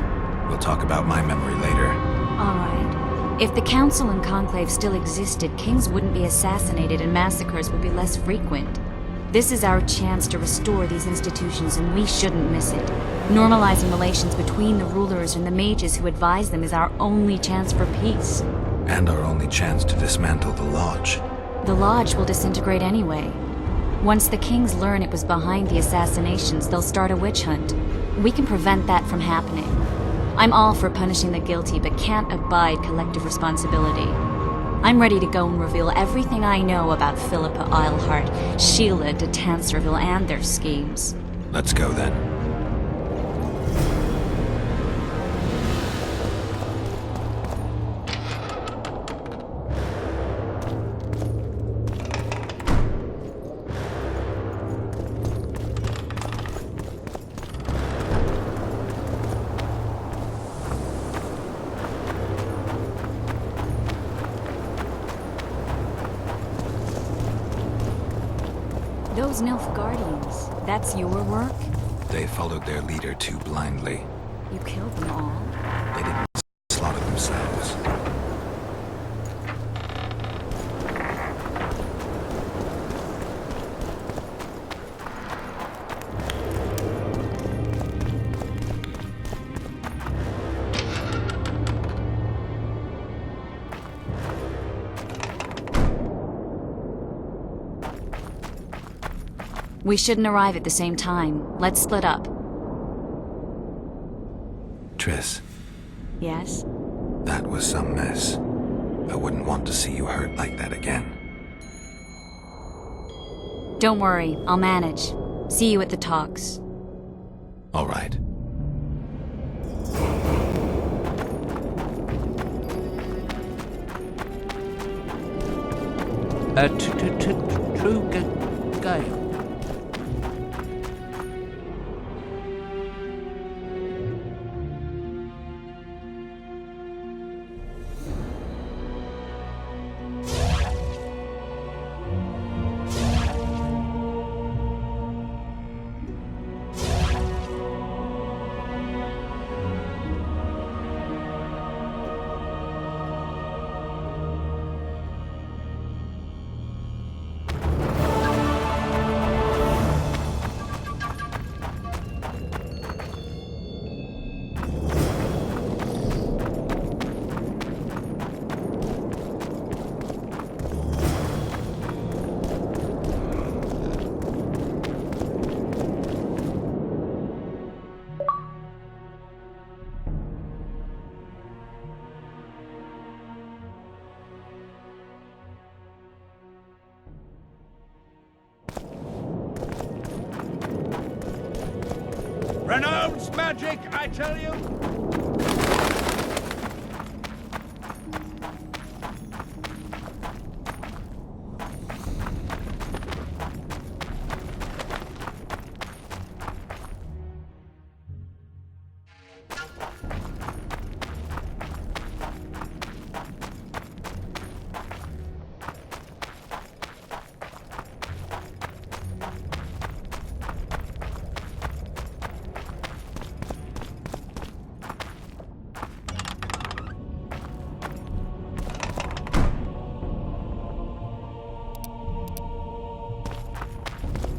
We'll talk about my memory later. All right. If the Council and Conclave still existed, kings wouldn't be assassinated and massacres would be less frequent. This is our chance to restore these institutions, and we shouldn't miss it. Normalizing relations between the rulers and the mages who advise them is our only chance for peace. And our only chance to dismantle the Lodge. The Lodge will disintegrate anyway. Once the kings learn it was behind the assassinations, they'll start a witch hunt. We can prevent that from happening. I'm all for punishing the guilty, but can't abide collective responsibility. I'm ready to go and reveal everything I know about Philippa Eilhart, Sheila de Tancerville, and their schemes. Let's go then. Those Nilfgaardians, that's your work? They followed their leader too blindly. You killed them all? They didn't slaughter themselves. We shouldn't arrive at the same time. Let's split up. Triss. Yes? That was some mess. I wouldn't want to see you hurt like that again. Don't worry, I'll manage. See you at the talks. All right. True Gale. Renounce magic, I tell you!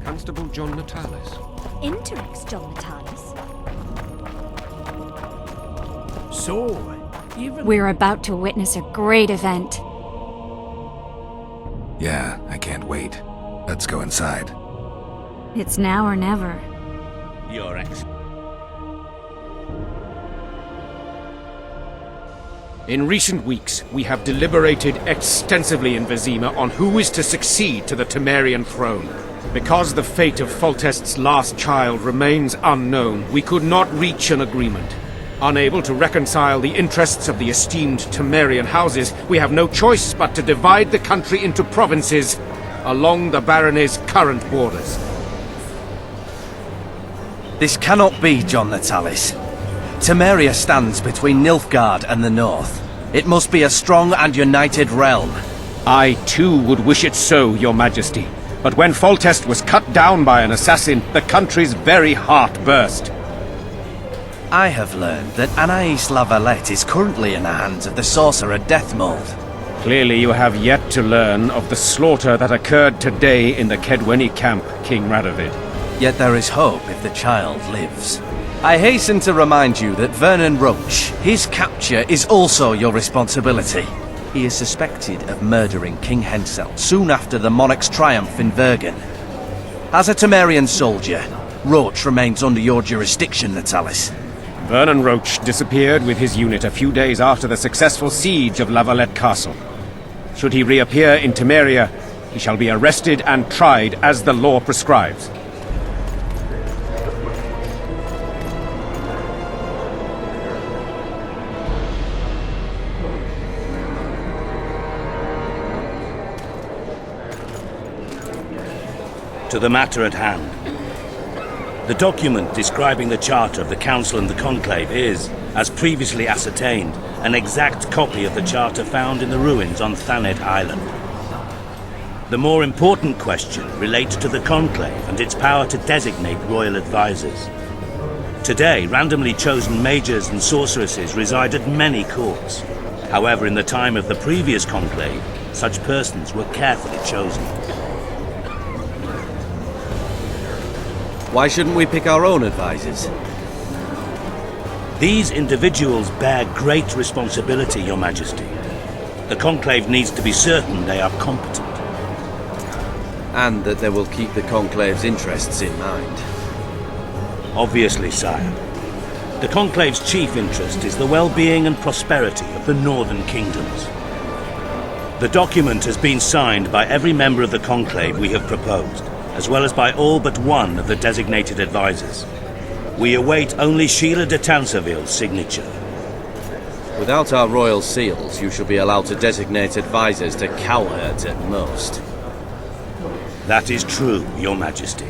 Constable John Natalis. Interex John Natalis. So, even... We're about to witness a great event. Yeah, I can't wait. Let's go inside. It's now or never. Your Excellency. In recent weeks, we have deliberated extensively in Vizima on who is to succeed to the Temerian throne. Because the fate of Foltest's last child remains unknown, we could not reach an agreement. Unable to reconcile the interests of the esteemed Temerian houses, we have no choice but to divide the country into provinces along the barony's current borders. This cannot be, John Natalis. Temeria stands between Nilfgaard and the north. It must be a strong and united realm. I, too, would wish it so, Your Majesty. But when Foltest was cut down by an assassin, the country's very heart burst. I have learned that Anais La Valette is currently in the hands of the sorcerer Deathmold. Clearly you have yet to learn of the slaughter that occurred today in the Kedweni camp, King Radovid. Yet there is hope if the child lives. I hasten to remind you that Vernon Roche, his capture is also your responsibility. He is suspected of murdering King Hensel soon after the monarch's triumph in Vergen. As a Temerian soldier, Roche remains under your jurisdiction, Natalis. Vernon Roche disappeared with his unit a few days after the successful siege of La Valette Castle. Should he reappear in Temeria, he shall be arrested and tried as the law prescribes. To the matter at hand. The document describing the Charter of the Council and the Conclave is, as previously ascertained, an exact copy of the Charter found in the ruins on Thanet Island. The more important question relates to the Conclave and its power to designate royal advisors. Today, randomly chosen mages and sorceresses reside at many courts. However, in the time of the previous Conclave, such persons were carefully chosen. Why shouldn't we pick our own advisors? These individuals bear great responsibility, Your Majesty. The Conclave needs to be certain they are competent. And that they will keep the Conclave's interests in mind. Obviously, sire. The Conclave's chief interest is the well-being and prosperity of the Northern Kingdoms. The document has been signed by every member of the Conclave we have proposed, as well as by all but one of the designated advisors. We await only Sheila de Tanserville's signature. Without our royal seals, you should be allowed to designate advisors to cowherds at most. That is true, Your Majesty.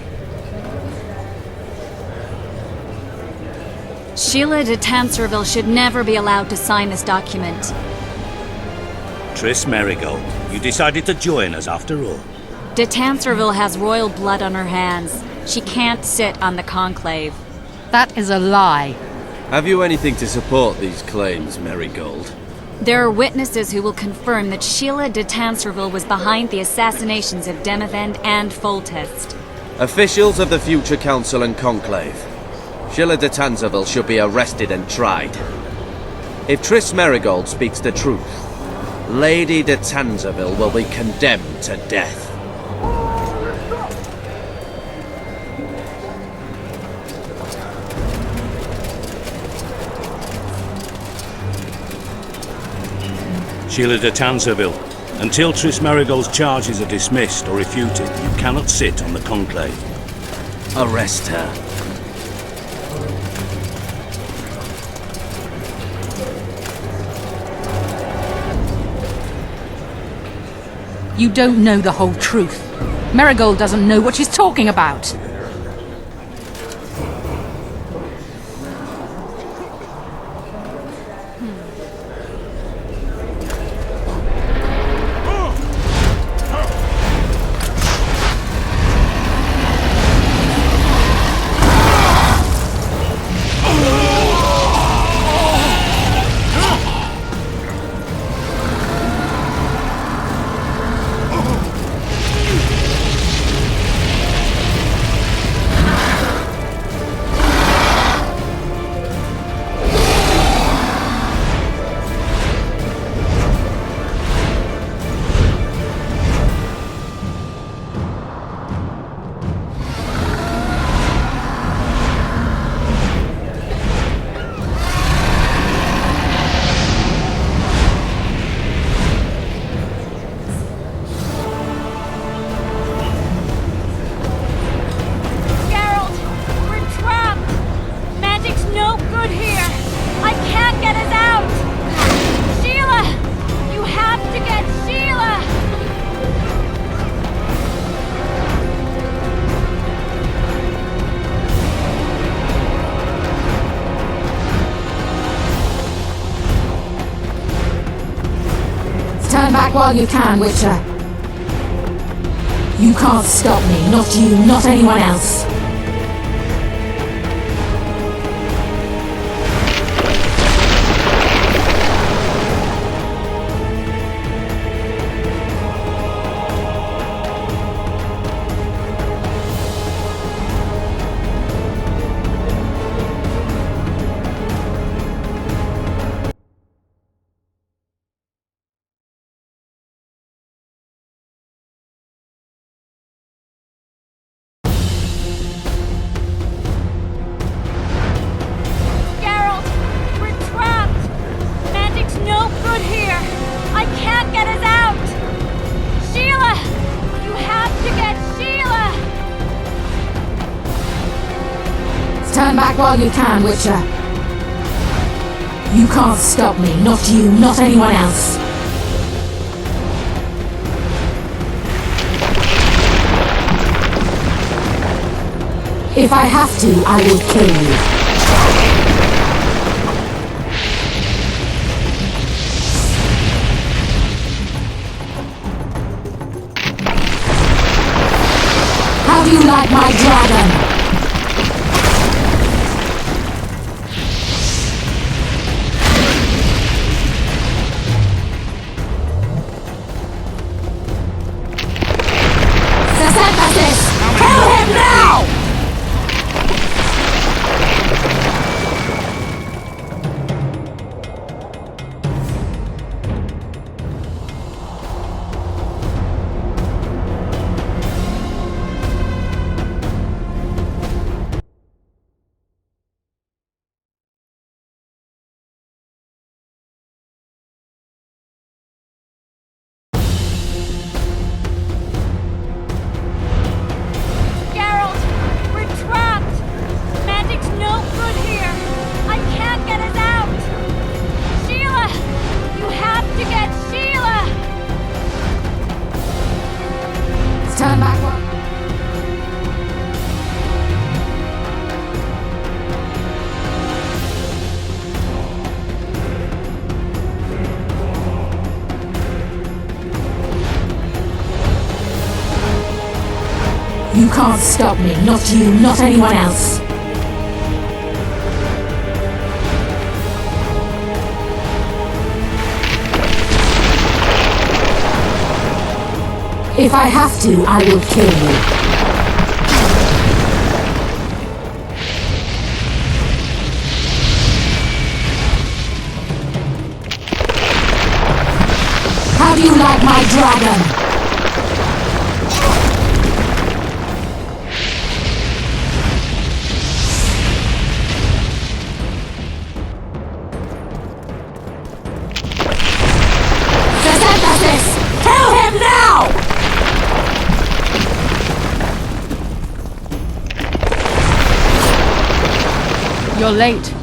Sheila de Tanserville should never be allowed to sign this document. Triss Merigold, you decided to join us after all. De Tanserville has royal blood on her hands. She can't sit on the Conclave. That is a lie. Have you anything to support these claims, Merigold? There are witnesses who will confirm that Sheila de Tanserville was behind the assassinations of Demavend and Foltest. Officials of the future Council and Conclave. Sheila de Tanserville should be arrested and tried. If Triss Merigold speaks the truth, Lady de Tanserville will be condemned to death. Sheila de Tanserville, until Triss Merigold's charges are dismissed or refuted, you cannot sit on the Conclave. Arrest her. You don't know the whole truth. Merigold doesn't know what she's talking about. Turn back while you can, Witcher. You can't stop me, not you, not anyone else. Turn back while you can, Witcher. You can't stop me, not you, not anyone else. If I have to, I will kill you. How do you like my dragon? Kill him now! can't stop me. Not you, not anyone else. If I have to, I will kill you. How do you like my dragon? Kill him now! You're late.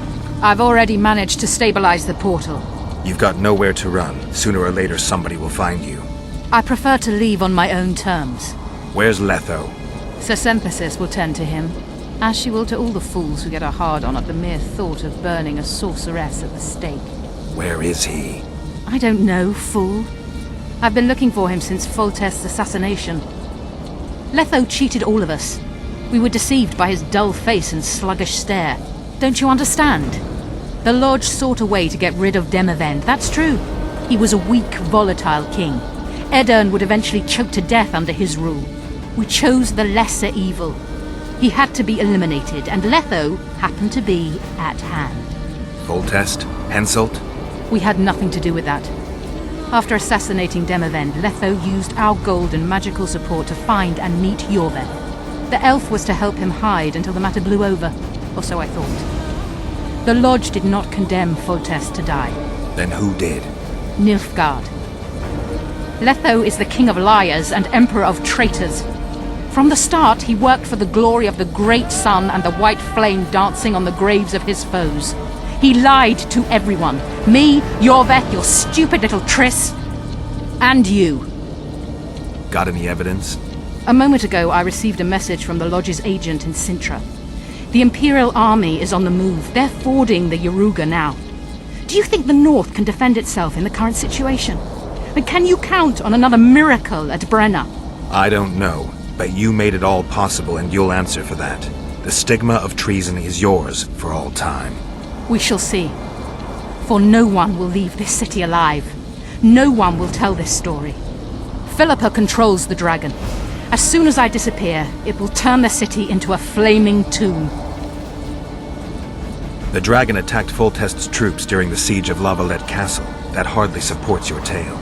I've already managed to stabilize the portal. You've got nowhere to run. Sooner or later, somebody will find you. I prefer to leave on my own terms. Where's Letho? Sesemphasis will tend to him, as she will to all the fools who get a hard-on at the mere thought of burning a sorceress at the stake. Where is he? I don't know, fool. I've been looking for him since Foltest's assassination. Letho cheated all of us. We were deceived by his dull face and sluggish stare. Don't you understand? The Lodge sought a way to get rid of Demavend, that's true. He was a weak, volatile king. Aedirn would eventually choke to death under his rule. We chose the lesser evil. He had to be eliminated, and Letho happened to be at hand. Foltest? Henselt? We had nothing to do with that. After assassinating Demavend, Letho used our gold and magical support to find and meet Iorveth. The elf was to help him hide until the matter blew over, or so I thought. The Lodge did not condemn Foltest to die. Then who did? Nilfgaard. Letho is the king of liars and emperor of traitors. From the start, he worked for the glory of the great sun and the white flame dancing on the graves of his foes. He lied to everyone. Me, Iorveth, your stupid little Triss, and you. Got any evidence? A moment ago, I received a message from the Lodge's agent in Sintra. The Imperial Army is on the move. They're fording the Yaruga now. Do you think the North can defend itself in the current situation? And can you count on another miracle at Brenna? I don't know, but you made it all possible and you'll answer for that. The stigma of treason is yours for all time. We shall see. For no one will leave this city alive. No one will tell this story. Philippa controls the dragon. As soon as I disappear, it will turn the city into a flaming tomb. The dragon attacked Foltest's troops during the siege of Lavalette Castle. That hardly supports your tale.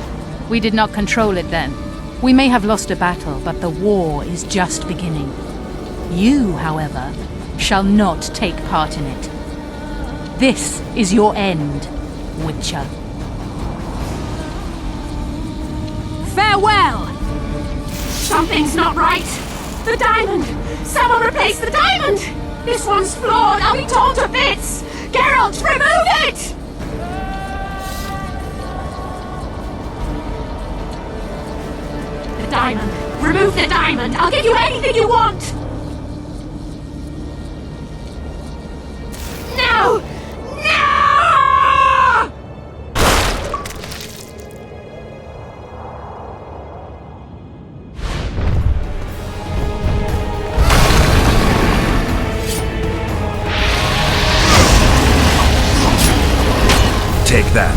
We did not control it then. We may have lost a battle, but the war is just beginning. You, however, shall not take part in it. This is your end, Witcher. Farewell! Something's not right. The diamond! Someone replace the diamond! This one's flawed. I'll be torn to bits! Geralt, remove it! The diamond. Remove the diamond. I'll give you anything you want! No! No! Take that.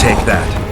Take that.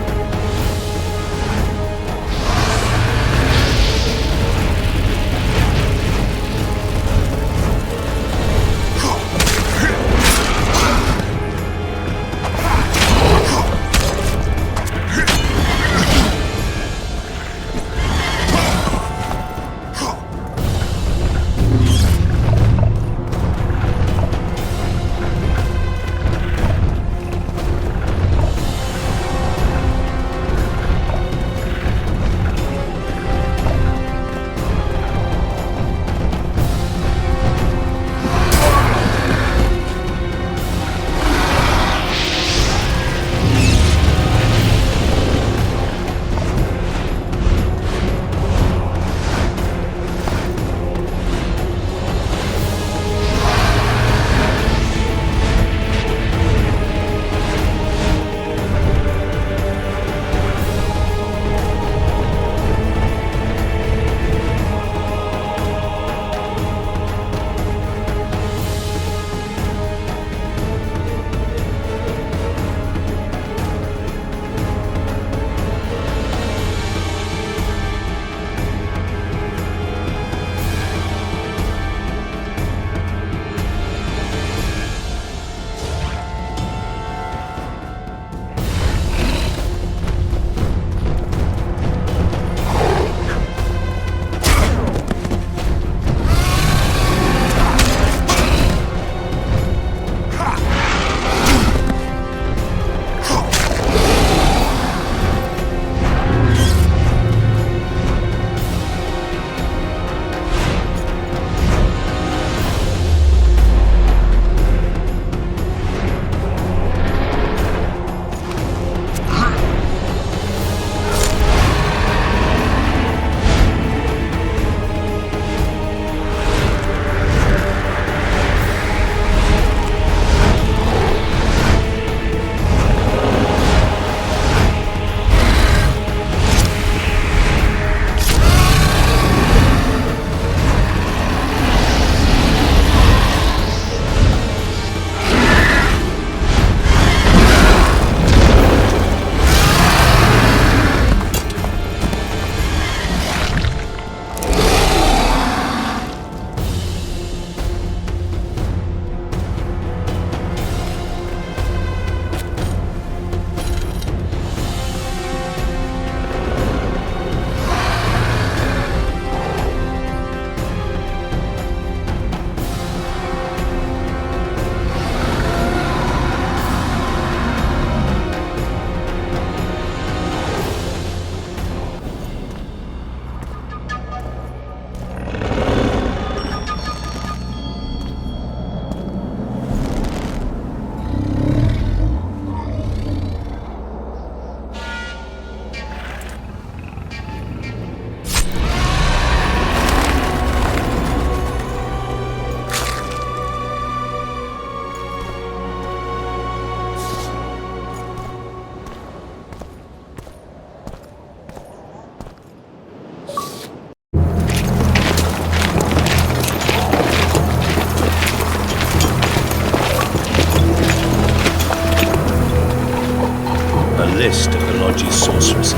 list of the Lodge's sorceresses.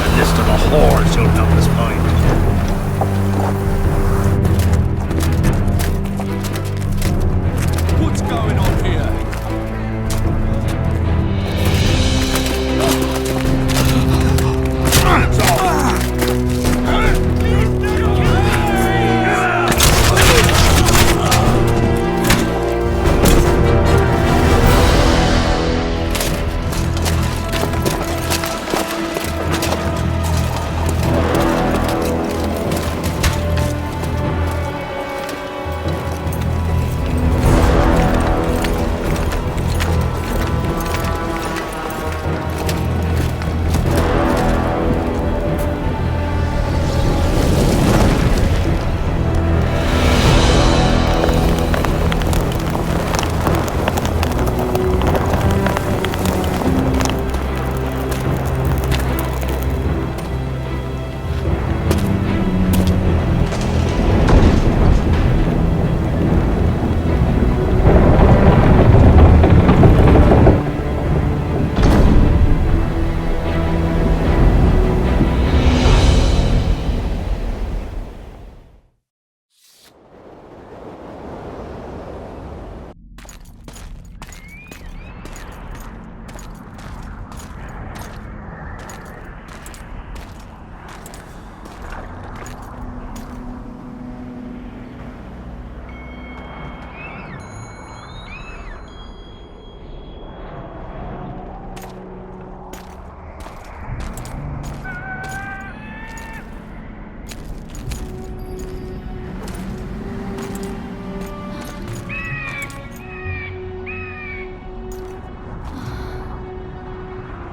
A list of the whores you'll doubtless find. What's going on here? Hands off!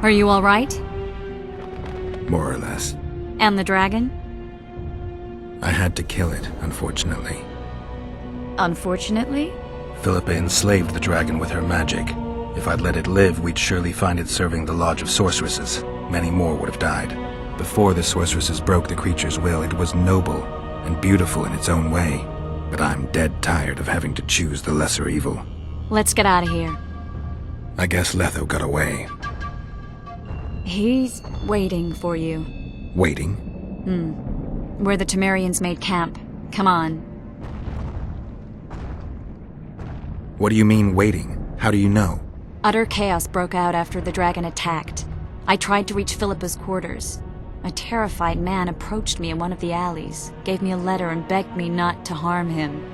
Are you all right? More or less. And the dragon? I had to kill it, unfortunately. Unfortunately? Philippa enslaved the dragon with her magic. If I'd let it live, we'd surely find it serving the Lodge of Sorceresses. Many more would have died. Before the sorceresses broke the creature's will, it was noble and beautiful in its own way. But I'm dead tired of having to choose the lesser evil. Let's get out of here. I guess Letho got away. He's waiting for you. Waiting? Where the Temerians made camp. Come on. What do you mean, waiting? How do you know? Utter chaos broke out after the dragon attacked. I tried to reach Philippa's quarters. A terrified man approached me in one of the alleys, gave me a letter and begged me not to harm him.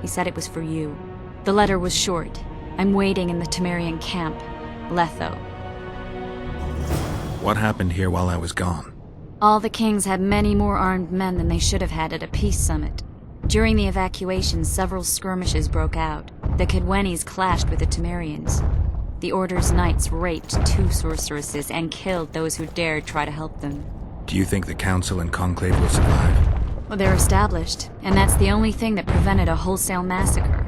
He said it was for you. The letter was short. I'm waiting in the Temerian camp. Letho. What happened here while I was gone? All the kings had many more armed men than they should have had at a peace summit. During the evacuation, several skirmishes broke out. The Kedwenis clashed with the Temerians. The Order's knights raped 2 sorceresses and killed those who dared try to help them. Do you think the Council and Conclave will survive? Well, they're established, and that's the only thing that prevented a wholesale massacre.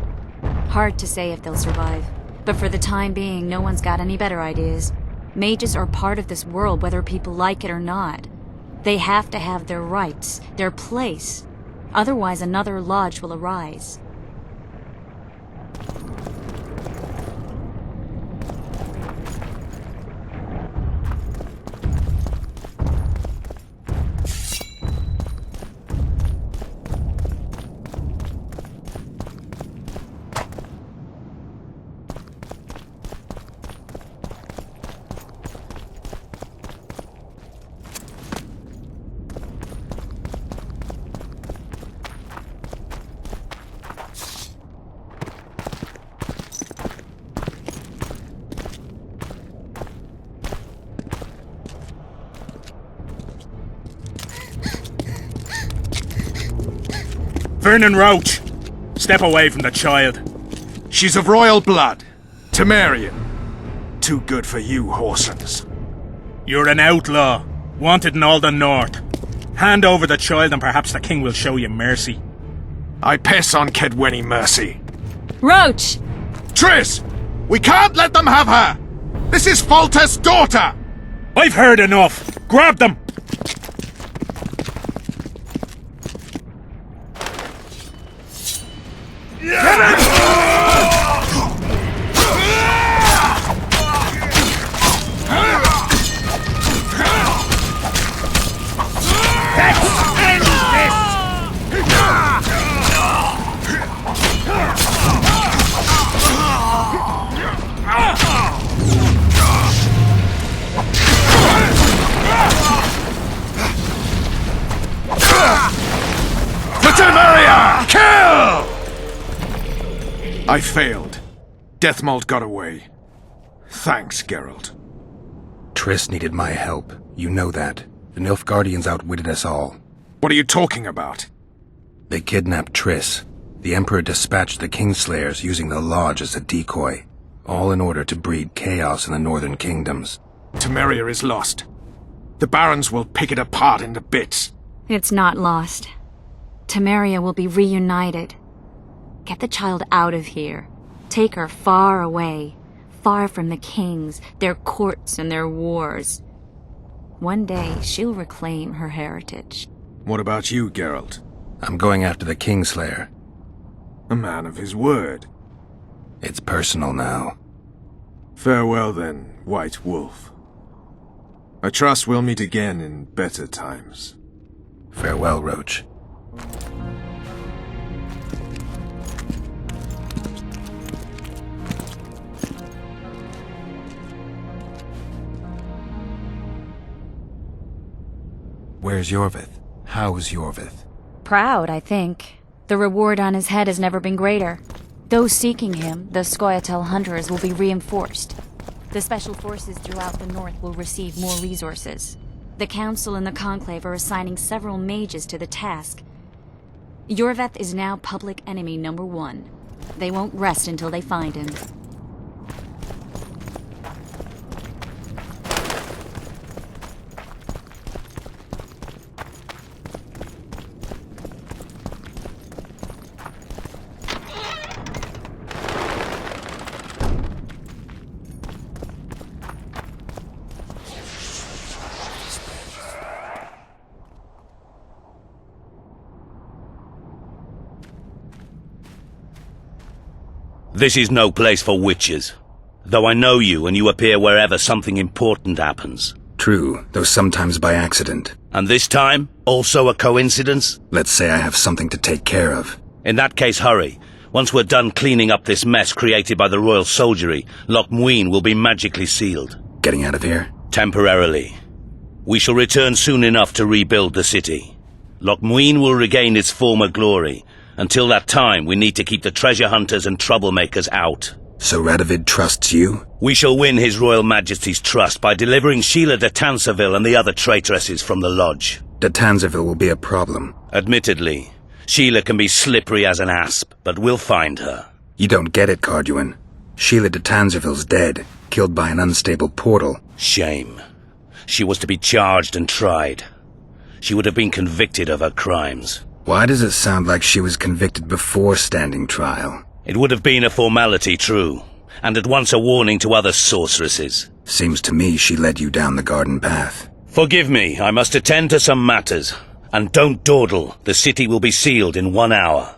Hard to say if they'll survive, but for the time being, no one's got any better ideas. Mages are part of this world, whether people like it or not. They have to have their rights, their place. Otherwise, another lodge will arise. Vernon Roach! Step away from the child. She's of royal blood. Temerian. Too good for you, Horsens. You're an outlaw, wanted in all the north. Hand over the child and perhaps the king will show you mercy. I piss on Kedweni mercy. Roach! Triss! We can't let them have her! This is Foltest's daughter! I've heard enough! Grab them! Temeria! Kill! I failed. Deathmold got away. Thanks, Geralt. Triss needed my help. You know that. The Nilfgaardians outwitted us all. What are you talking about? They kidnapped Triss. The Emperor dispatched the Kingslayers using the Lodge as a decoy. All in order to breed chaos in the northern kingdoms. Temeria is lost. The Barons will pick it apart into bits. It's not lost. Temeria will be reunited. Get the child out of here. Take her far away. Far from the kings, their courts and their wars. One day, she'll reclaim her heritage. What about you, Geralt? I'm going after the Kingslayer. A man of his word. It's personal now. Farewell then, White Wolf. I trust we'll meet again in better times. Farewell, Roach. Where's Yorvith? How's Yorvith? Proud, I think. The reward on his head has never been greater. Those seeking him, the Scoia'tael hunters, will be reinforced. The special forces throughout the north will receive more resources. The Council and the Conclave are assigning several mages to the task. Yorvith is now public enemy number 1. They won't rest until they find him. This is no place for witches. Though I know you and you appear wherever something important happens. True, though sometimes by accident. And this time, also a coincidence? Let's say I have something to take care of. In that case, hurry. Once we're done cleaning up this mess created by the royal soldiery, Loch Muin will be magically sealed. Getting out of here? Temporarily. We shall return soon enough to rebuild the city. Loch Muin will regain its former glory. Until that time, we need to keep the treasure hunters and troublemakers out. So Radovid trusts you? We shall win His Royal Majesty's trust by delivering Sheila de Tanserville and the other traitresses from the lodge. De Tanserville will be a problem. Admittedly, Sheila can be slippery as an asp, but we'll find her. You don't get it, Carduin. Sheila de Tanserville's dead, killed by an unstable portal. Shame. She was to be charged and tried. She would have been convicted of her crimes. Why does it sound like she was convicted before standing trial? It would have been a formality, true, and at once a warning to other sorceresses. Seems to me she led you down the garden path. Forgive me, I must attend to some matters. And don't dawdle, the city will be sealed in 1 hour.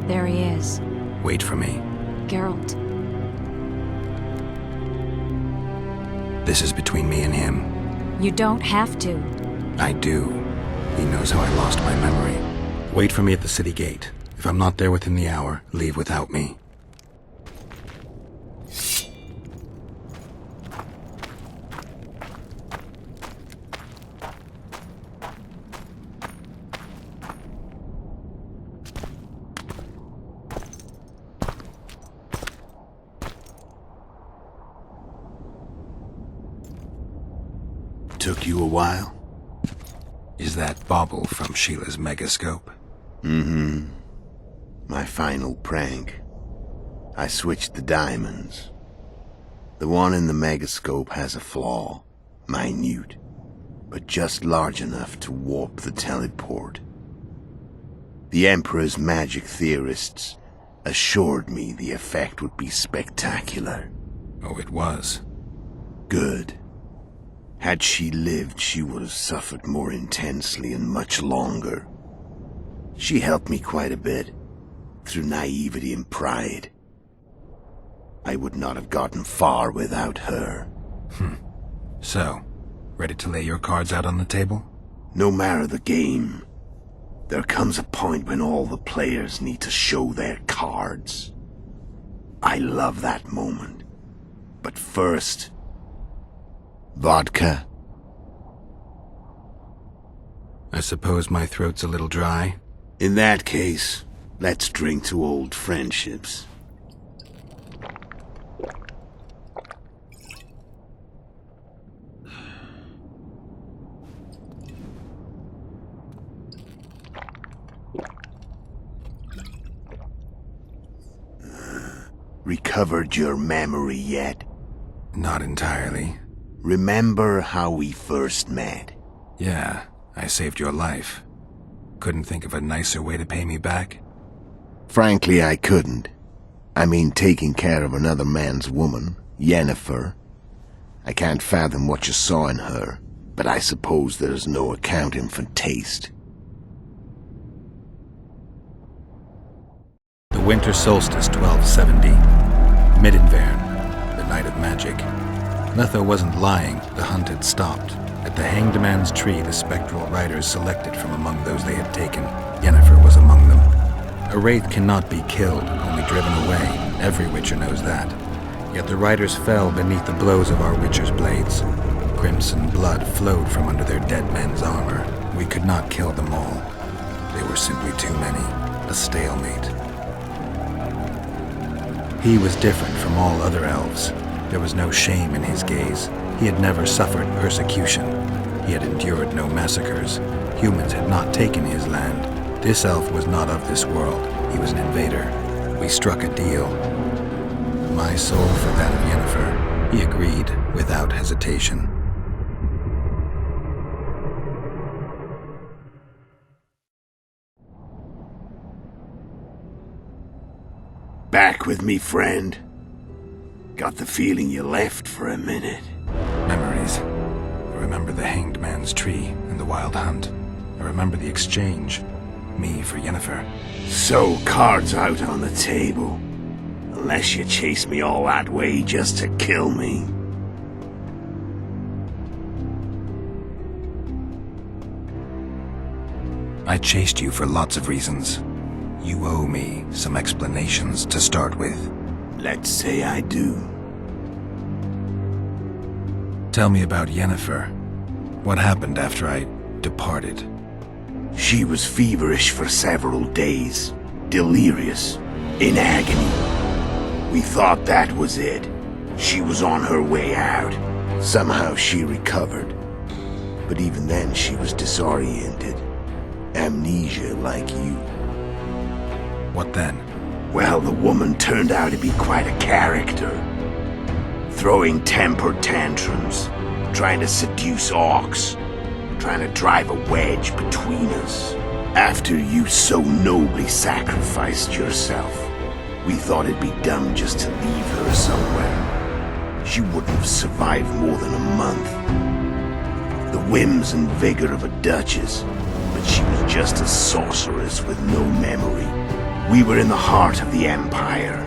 There he is. Wait for me. Geralt. This is between me and him. You don't have to. I do. He knows how I lost my memory. Wait for me at the city gate. If I'm not there within the hour, leave without me. Took you a while? Is that bauble from Sheila's megascope? Mm-hmm. My final prank. I switched the diamonds. The one in the megascope has a flaw. Minute. But just large enough to warp the teleport. The Emperor's magic theorists assured me the effect would be spectacular. Oh, it was. Good. Had she lived, she would have suffered more intensely and much longer. She helped me quite a bit, through naivety and pride. I would not have gotten far without her. So, ready to lay your cards out on the table? No matter the game, there comes a point when all the players need to show their cards. I love that moment. But first... vodka? I suppose my throat's a little dry. In that case, let's drink to old friendships. Recovered your memory yet? Not entirely. Remember how we first met? Yeah, I saved your life. Couldn't think of a nicer way to pay me back? Frankly, I couldn't. I mean, taking care of another man's woman, Yennefer. I can't fathom what you saw in her, but I suppose there's no accounting for taste. The winter solstice 1270. Midinvern, the night of magic. Letho wasn't lying, the hunt had stopped. At the Hanged Man's Tree, the spectral riders selected from among those they had taken. Yennefer was among them. A wraith cannot be killed, only driven away. Every Witcher knows that. Yet the riders fell beneath the blows of our Witcher's blades. Crimson blood flowed from under their dead men's armor. We could not kill them all. They were simply too many. A stalemate. He was different from all other elves. There was no shame in his gaze. He had never suffered persecution. He had endured no massacres. Humans had not taken his land. This elf was not of this world. He was an invader. We struck a deal. My soul for that of Yennefer. He agreed without hesitation. Back with me, friend. Got the feeling you left for a minute. Memories. I remember the Hanged Man's Tree and the Wild Hunt. I remember the exchange. Me for Yennefer. So, cards out on the table. Unless you chase me all that way just to kill me. I chased you for lots of reasons. You owe me some explanations to start with. Let's say I do. Tell me about Yennefer. What happened after I departed? She was feverish for several days. Delirious. In agony. We thought that was it. She was on her way out. Somehow she recovered. But even then she was disoriented. Amnesia like you. What then? Well, the woman turned out to be quite a character. Throwing temper tantrums, trying to seduce orcs, trying to drive a wedge between us. After you so nobly sacrificed yourself, we thought it'd be dumb just to leave her somewhere. She wouldn't have survived more than a month. The whims and vigor of a duchess, but she was just a sorceress with no memory. We were in the heart of the Empire.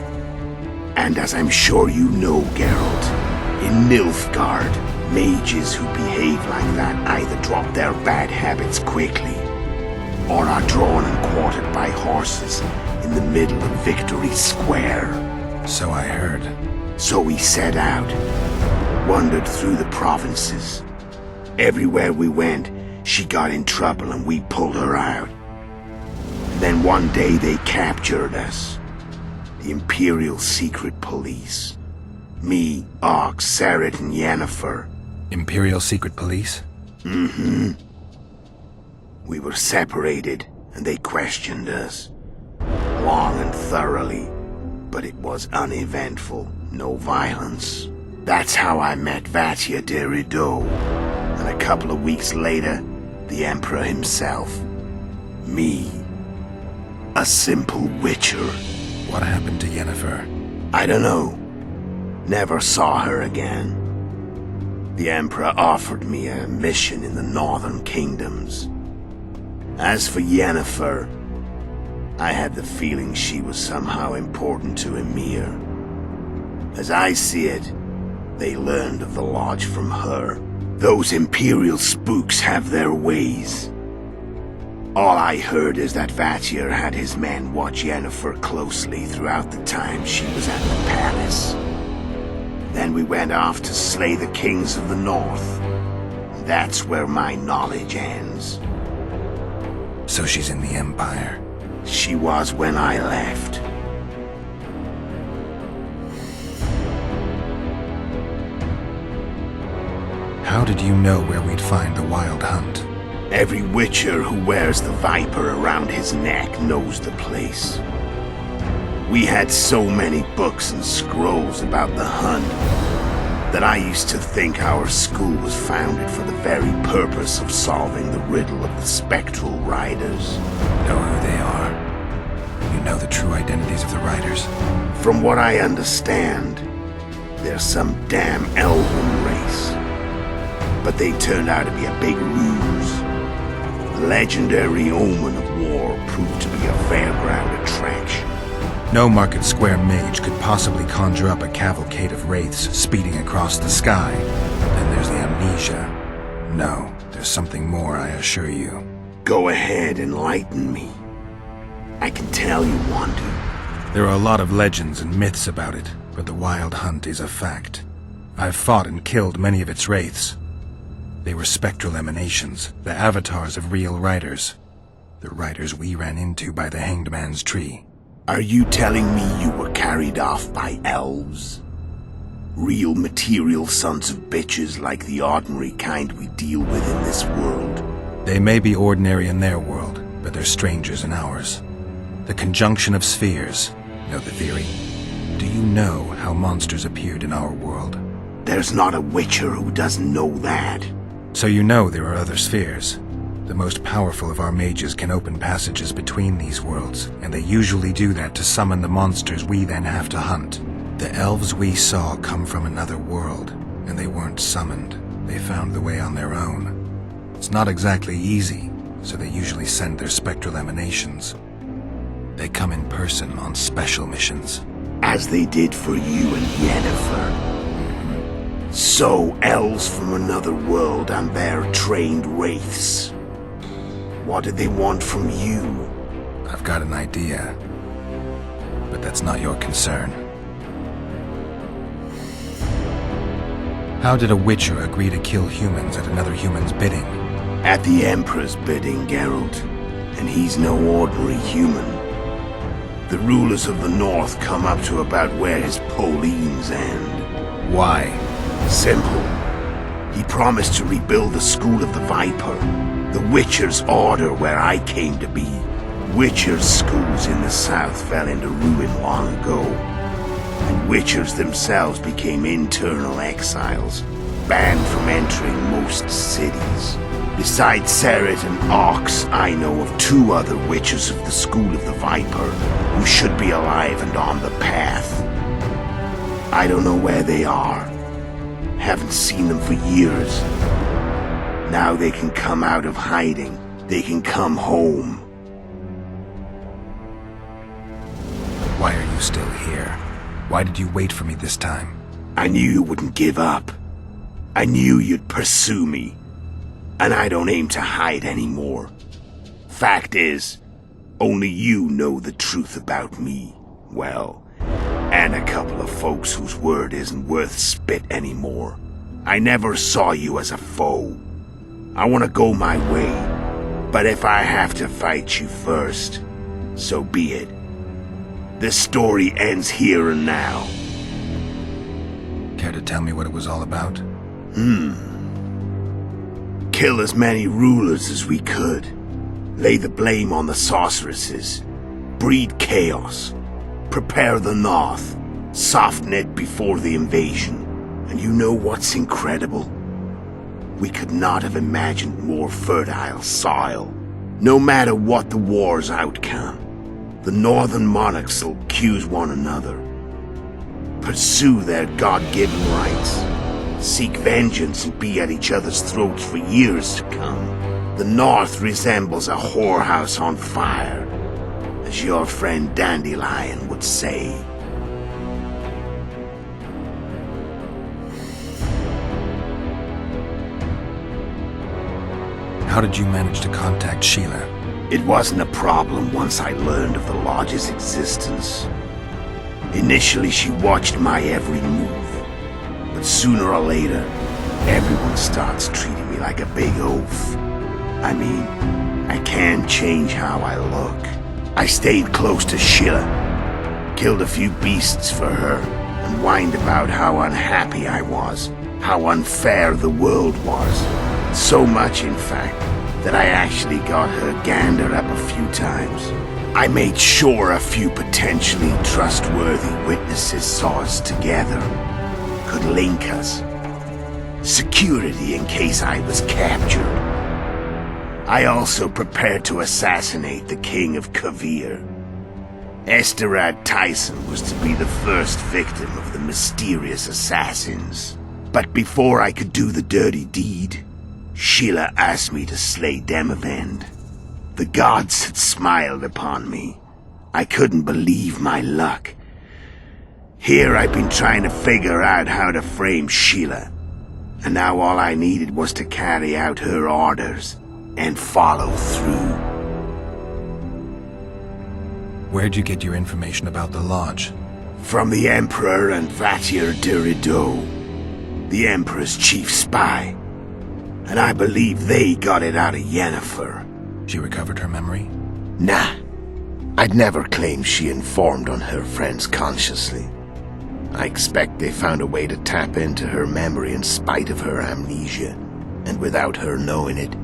And as I'm sure you know, Geralt, in Nilfgaard, mages who behave like that either drop their bad habits quickly, or are drawn and quartered by horses in the middle of Victory Square. So I heard. So we set out, wandered through the provinces. Everywhere we went, she got in trouble and we pulled her out. Then one day they captured us. The Imperial Secret Police. Me, Ox, Serret, and Yennefer. Imperial Secret Police? Mm-hmm. We were separated, and they questioned us. Long and thoroughly. But it was uneventful. No violence. That's how I met Vatia de Rideau. And a couple of weeks later, the Emperor himself. Me. A simple witcher. What happened to Yennefer? I don't know. Never saw her again. The Emperor offered me a mission in the northern kingdoms. As for Yennefer, I had the feeling she was somehow important to Emir. As I see it, they learned of the Lodge from her. Those Imperial spooks have their ways. All I heard is that Vatir had his men watch Yennefer closely throughout the time she was at the palace. Then we went off to slay the kings of the north. That's where my knowledge ends. So she's in the Empire? She was when I left. How did you know where we'd find the Wild Hunt? Every witcher who wears the viper around his neck knows the place. We had so many books and scrolls about the hunt that I used to think our school was founded for the very purpose of solving the riddle of the spectral riders. Know who they are? You know the true identities of the riders? From what I understand, they're some damn elven race. But they turned out to be a big ruse. The legendary omen of war proved to be a fairground attraction. No Market Square mage could possibly conjure up a cavalcade of wraiths speeding across the sky. Then there's the amnesia. No, there's something more, I assure you. Go ahead, enlighten me. I can tell you want to. There are a lot of legends and myths about it, but the Wild Hunt is a fact. I've fought and killed many of its wraiths. They were spectral emanations, the avatars of real riders. The riders we ran into by the Hanged Man's Tree. Are you telling me you were carried off by elves? Real material sons of bitches like the ordinary kind we deal with in this world? They may be ordinary in their world, but they're strangers in ours. The conjunction of spheres. Know the theory? Do you know how monsters appeared in our world? There's not a Witcher who doesn't know that. So you know there are other spheres. The most powerful of our mages can open passages between these worlds, and they usually do that to summon the monsters we then have to hunt. The elves we saw come from another world, and they weren't summoned. They found the way on their own. It's not exactly easy, so they usually send their spectral emanations. They come in person on special missions. As they did for you and Yennefer. So, elves from another world and their trained wraiths. What do they want from you? I've got an idea, but that's not your concern. How did a Witcher agree to kill humans at another human's bidding? At the Emperor's bidding, Geralt. And he's no ordinary human. The rulers of the North come up to about where his Pauline's end. Why? Simple. He promised to rebuild the School of the Viper, the Witcher's order where I came to be. Witcher's schools in the south fell into ruin long ago, and Witchers themselves became internal exiles, banned from entering most cities. Besides Seret and Ox, I know of 2 other Witchers of the School of the Viper who should be alive and on the path. I don't know where they are. Haven't seen them for years. Now they can come out of hiding. They can come home. Why are you still here? Why did you wait for me this time? I knew you wouldn't give up. I knew you'd pursue me. And I don't aim to hide anymore. Fact is, only you know the truth about me. Well, and a couple of folks whose word isn't worth spit anymore. I never saw you as a foe. I want to go my way, but if I have to fight you first, so be it. This story ends here and now. Care to tell me what it was all about? Kill as many rulers as we could. Lay the blame on the sorceresses. Breed chaos. Prepare the North. Soften it before the invasion. And you know what's incredible? We could not have imagined more fertile soil. No matter what the war's outcome, the northern monarchs will accuse one another. Pursue their God-given rights. Seek vengeance and be at each other's throats for years to come. The North resembles a whorehouse on fire, as your friend Dandelion would say. How did you manage to contact Sheila? It wasn't a problem once I learned of the Lodge's existence. Initially, she watched my every move. But sooner or later, everyone starts treating me like a big oaf. I mean, I can't change how I look. I stayed close to Sheila, killed a few beasts for her, and whined about how unhappy I was, how unfair the world was. So much, in fact, that I actually got her gander up a few times. I made sure a few potentially trustworthy witnesses saw us together, could link us. Security in case I was captured. I also prepared to assassinate the King of Kavir. Esterad Tyson was to be the first victim of the mysterious assassins. But before I could do the dirty deed, Sheila asked me to slay Demavend. The gods had smiled upon me. I couldn't believe my luck. Here I've been trying to figure out how to frame Sheila, and now all I needed was to carry out her orders and follow through. Where'd you get your information about the Lodge? From the Emperor and Vatir de Rideau, the Emperor's chief spy. And I believe they got it out of Yennefer. She recovered her memory? Nah. I'd never claim she informed on her friends consciously. I expect they found a way to tap into her memory in spite of her amnesia, and without her knowing it.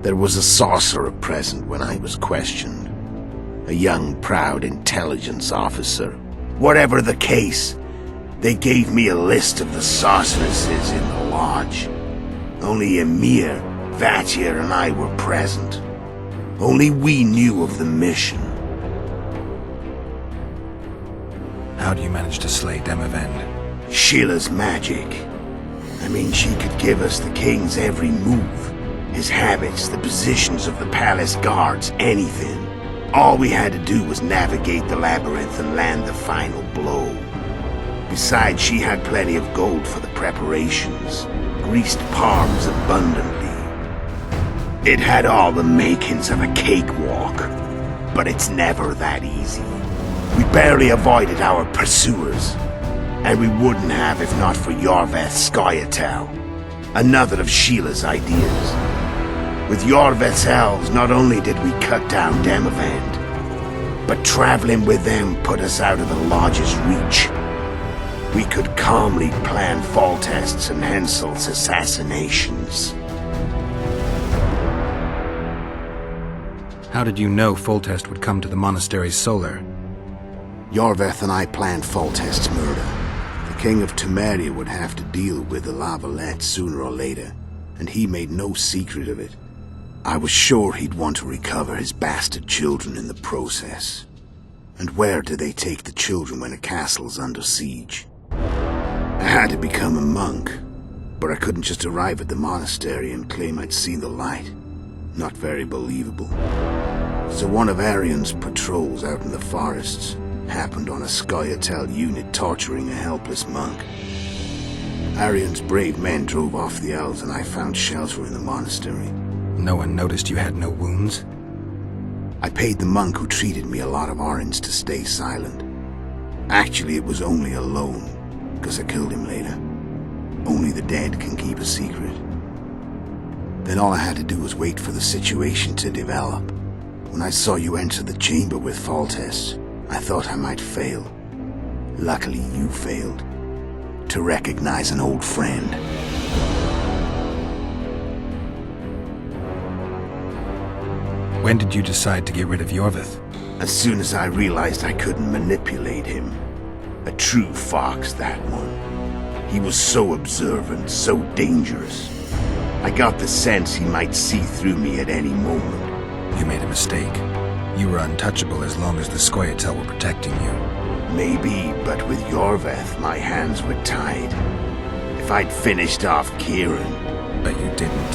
There was a sorcerer present when I was questioned. A young, proud intelligence officer. Whatever the case, they gave me a list of the sorceresses in the lodge. Only Emir, Vatyr, and I were present. Only we knew of the mission. How do you manage to slay Demavend? Sheila's magic. I mean, she could give us the king's every move. His habits, the positions of the palace guards, anything. All we had to do was navigate the labyrinth and land the final blow. Besides, she had plenty of gold for the preparations. Greased palms abundantly. It had all the makings of a cakewalk. But it's never that easy. We barely avoided our pursuers. And we wouldn't have if not for Yorveth Scoia'tael, another of Sheila's ideas. With Yorveth's elves, not only did we cut down Demavend, but traveling with them put us out of the Lodge's reach. We could calmly plan Foltest's and Henselt's assassinations. How did you know Foltest would come to the monastery's solar? Yorveth and I planned Foltest's murder. The King of Temeria would have to deal with the La Valette sooner or later, and he made no secret of it. I was sure he'd want to recover his bastard children in the process. And where do they take the children when a castle's under siege? I had to become a monk, but I couldn't just arrive at the monastery and claim I'd seen the light. Not very believable. So one of Arian's patrols out in the forests happened on a Scoia'tael unit torturing a helpless monk. Arian's brave men drove off the elves and I found shelter in the monastery. No one noticed you had no wounds? I paid the monk who treated me a lot of orens to stay silent. Actually, it was only a loan, because I killed him later. Only the dead can keep a secret. Then all I had to do was wait for the situation to develop. When I saw you enter the chamber with Foltest, I thought I might fail. Luckily, you failed. To recognize an old friend. When did you decide to get rid of Yorveth? As soon as I realized I couldn't manipulate him. A true fox, that one. He was so observant, so dangerous. I got the sense he might see through me at any moment. You made a mistake. You were untouchable as long as the Scoia'tael were protecting you. Maybe, but with Yorveth, my hands were tied. If I'd finished off Kieran... But you didn't.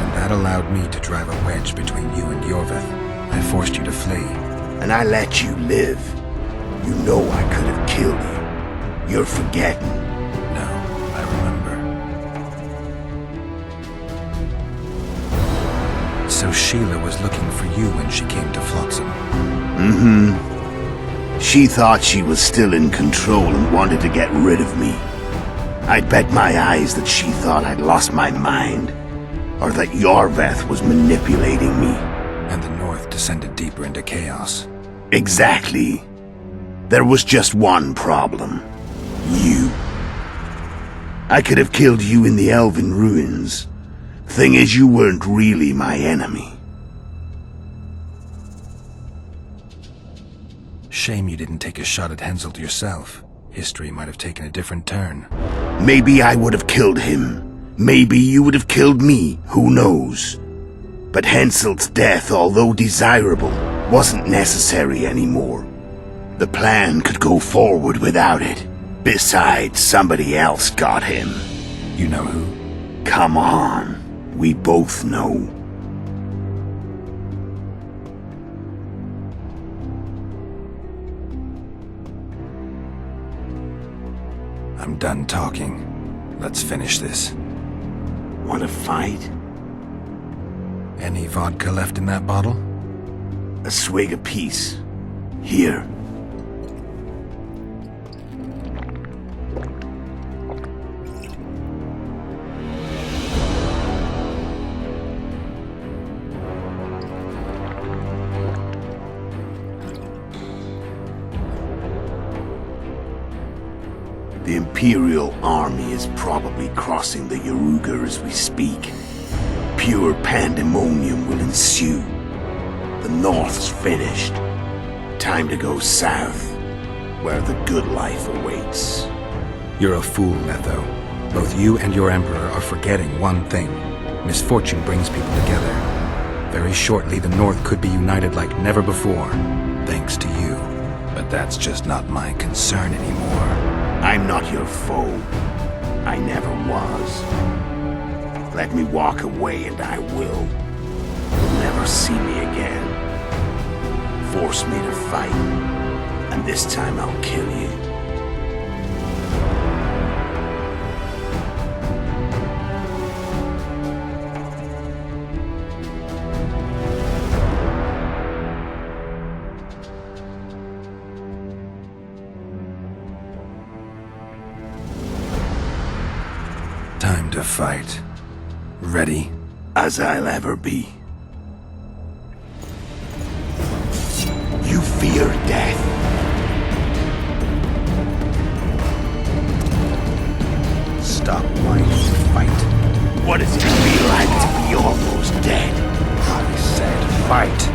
And that allowed me to drive a wedge between you and Yorveth. I forced you to flee. And I let you live. You know I could have killed you. You're forgetting. No, I remember. So Sheila was looking for you when she came to Flotsam. Mm-hmm. She thought she was still in control and wanted to get rid of me. I'd bet my eyes that she thought I'd lost my mind. Or that Yorveth was manipulating me. And the North descended deeper into chaos. Exactly. There was just one problem. You. I could have killed you in the Elven ruins. Thing is, you weren't really my enemy. Shame you didn't take a shot at Henselt yourself. History might have taken a different turn. Maybe I would have killed him. Maybe you would have killed me, who knows? But Henselt's death, although desirable, wasn't necessary anymore. The plan could go forward without it. Besides, somebody else got him. You know who? Come on. We both know. I'm done talking. Let's finish this. Want to fight? Any vodka left in that bottle? A swig apiece. Here. The Imperial army is probably crossing the Yaruga as we speak. pure pandemonium will ensue. The North's finished. Time to go south, where the good life awaits. You're a fool, Letho. Both you and your Emperor are forgetting one thing. Misfortune brings people together. Very shortly, the North could be united like never before, thanks to you. But that's just not my concern anymore. I'm not your foe. I never was. Let me walk away and I will. You'll never see me again. Force me to fight, and this time I'll kill you. Time to fight. Ready? As I'll ever be. You fear death. Stop whining and fight. What does it feel like to be almost dead? I said fight.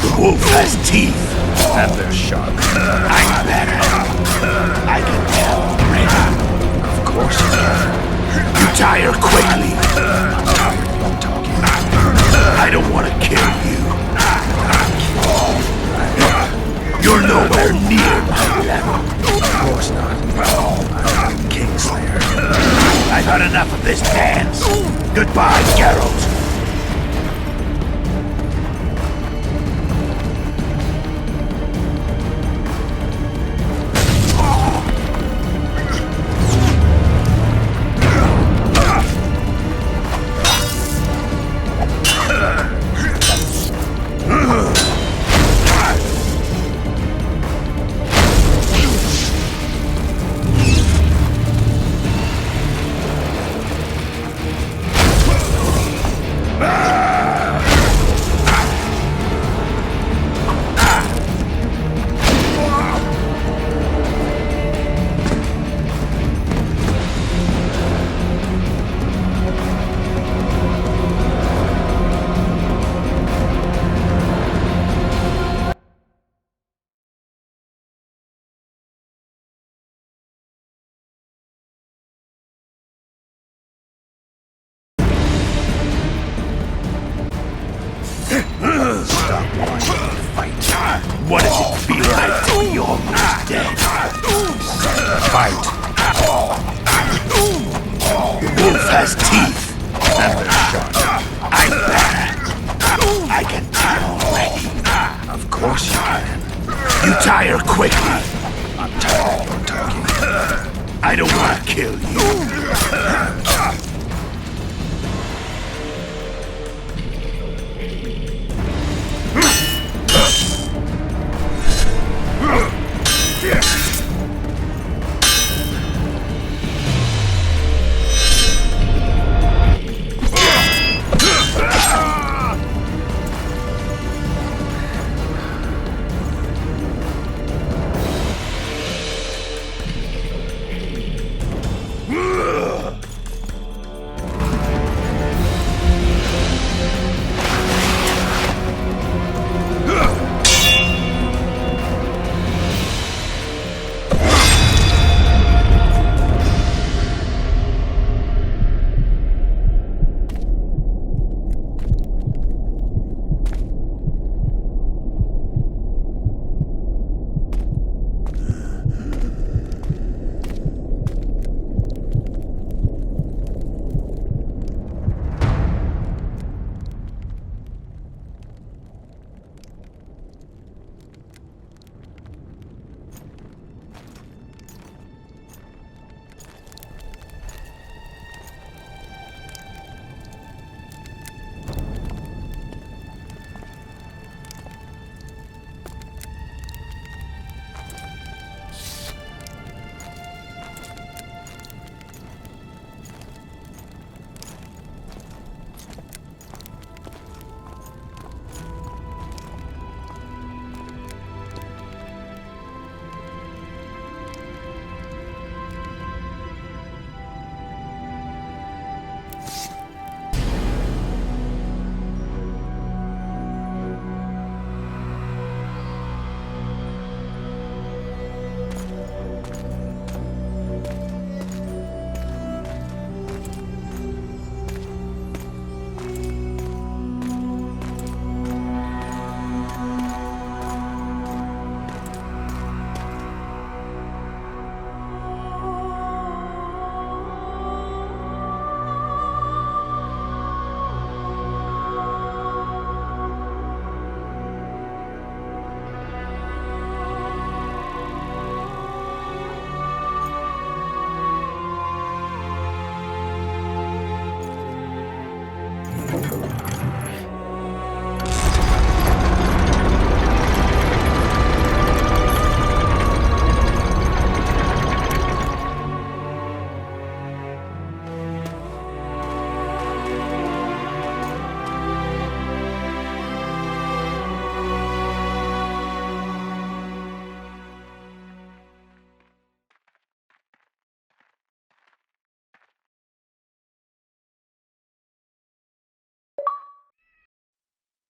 The wolf has teeth, and they're sharp. I'm better. I can tell already. Of course you can. You tire quickly. I'm talking. I don't want to kill you. You're nowhere near my level. Of course not. I'm Kingslayer. I've had enough of this dance. Goodbye, Geralt. Stop whining and fight. What does it feel like to be almost dead? Fight. The wolf has teeth, and they're sharp. I'm better. I can tell already. Of course you can. You tire quickly. I'm tired of your talking. I don't want to kill you.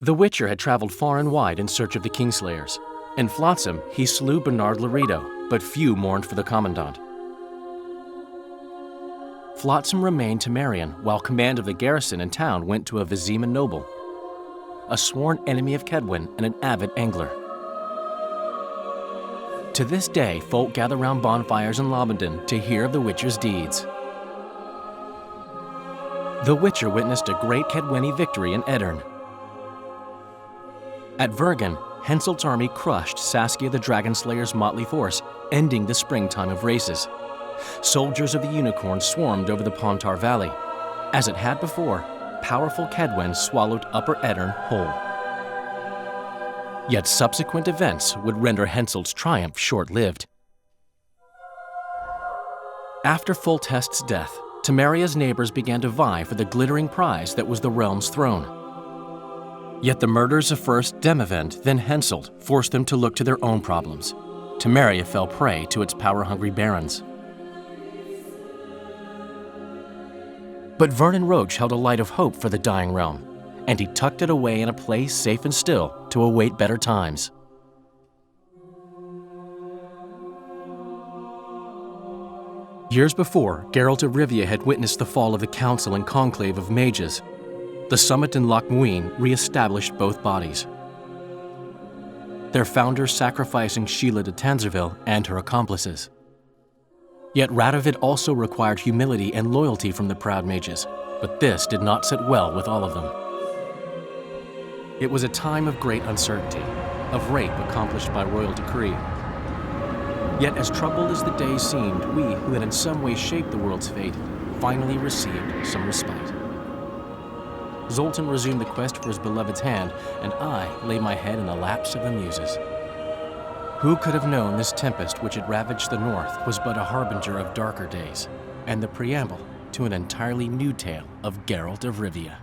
The Witcher had traveled far and wide in search of the Kingslayers. In Flotsam, he slew Bernard Laredo, but few mourned for the Commandant. Flotsam remained Temerian, while command of the garrison and town went to a Vizima noble, a sworn enemy of Kedwen and an avid angler. To this day, folk gather round bonfires in Lobendon to hear of the Witcher's deeds. The Witcher witnessed a great Kedweni victory in Edirn. At Vergen, Henselt's army crushed Saskia the Dragonslayer's motley force, ending the springtime of races. Soldiers of the Unicorn swarmed over the Pontar Valley. As it had before, powerful Kedwen swallowed Upper Edirn whole. Yet subsequent events would render Henselt's triumph short-lived. After Foltest's death, Temeria's neighbors began to vie for the glittering prize that was the realm's throne. Yet the murders of first Demavend, then Henselt, forced them to look to their own problems. Temeria fell prey to its power-hungry barons. But Vernon Roche held a light of hope for the dying realm, and he tucked it away in a place safe and still to await better times. Years before, Geralt of Rivia had witnessed the fall of the Council and Conclave of Mages. The summit in Loch Muin re-established both bodies, their founders sacrificing Sheila de Tanzerville and her accomplices. Yet Radovid also required humility and loyalty from the proud mages, but this did not sit well with all of them. It was a time of great uncertainty, of rape accomplished by royal decree. Yet as troubled as the days seemed, we, who had in some way shaped the world's fate, finally received some respite. Zoltan resumed the quest for his beloved's hand, and I lay my head in the laps of the muses. Who could have known this tempest which had ravaged the north was but a harbinger of darker days, and the preamble to an entirely new tale of Geralt of Rivia.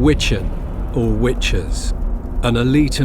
Witcher, or witchers, an elite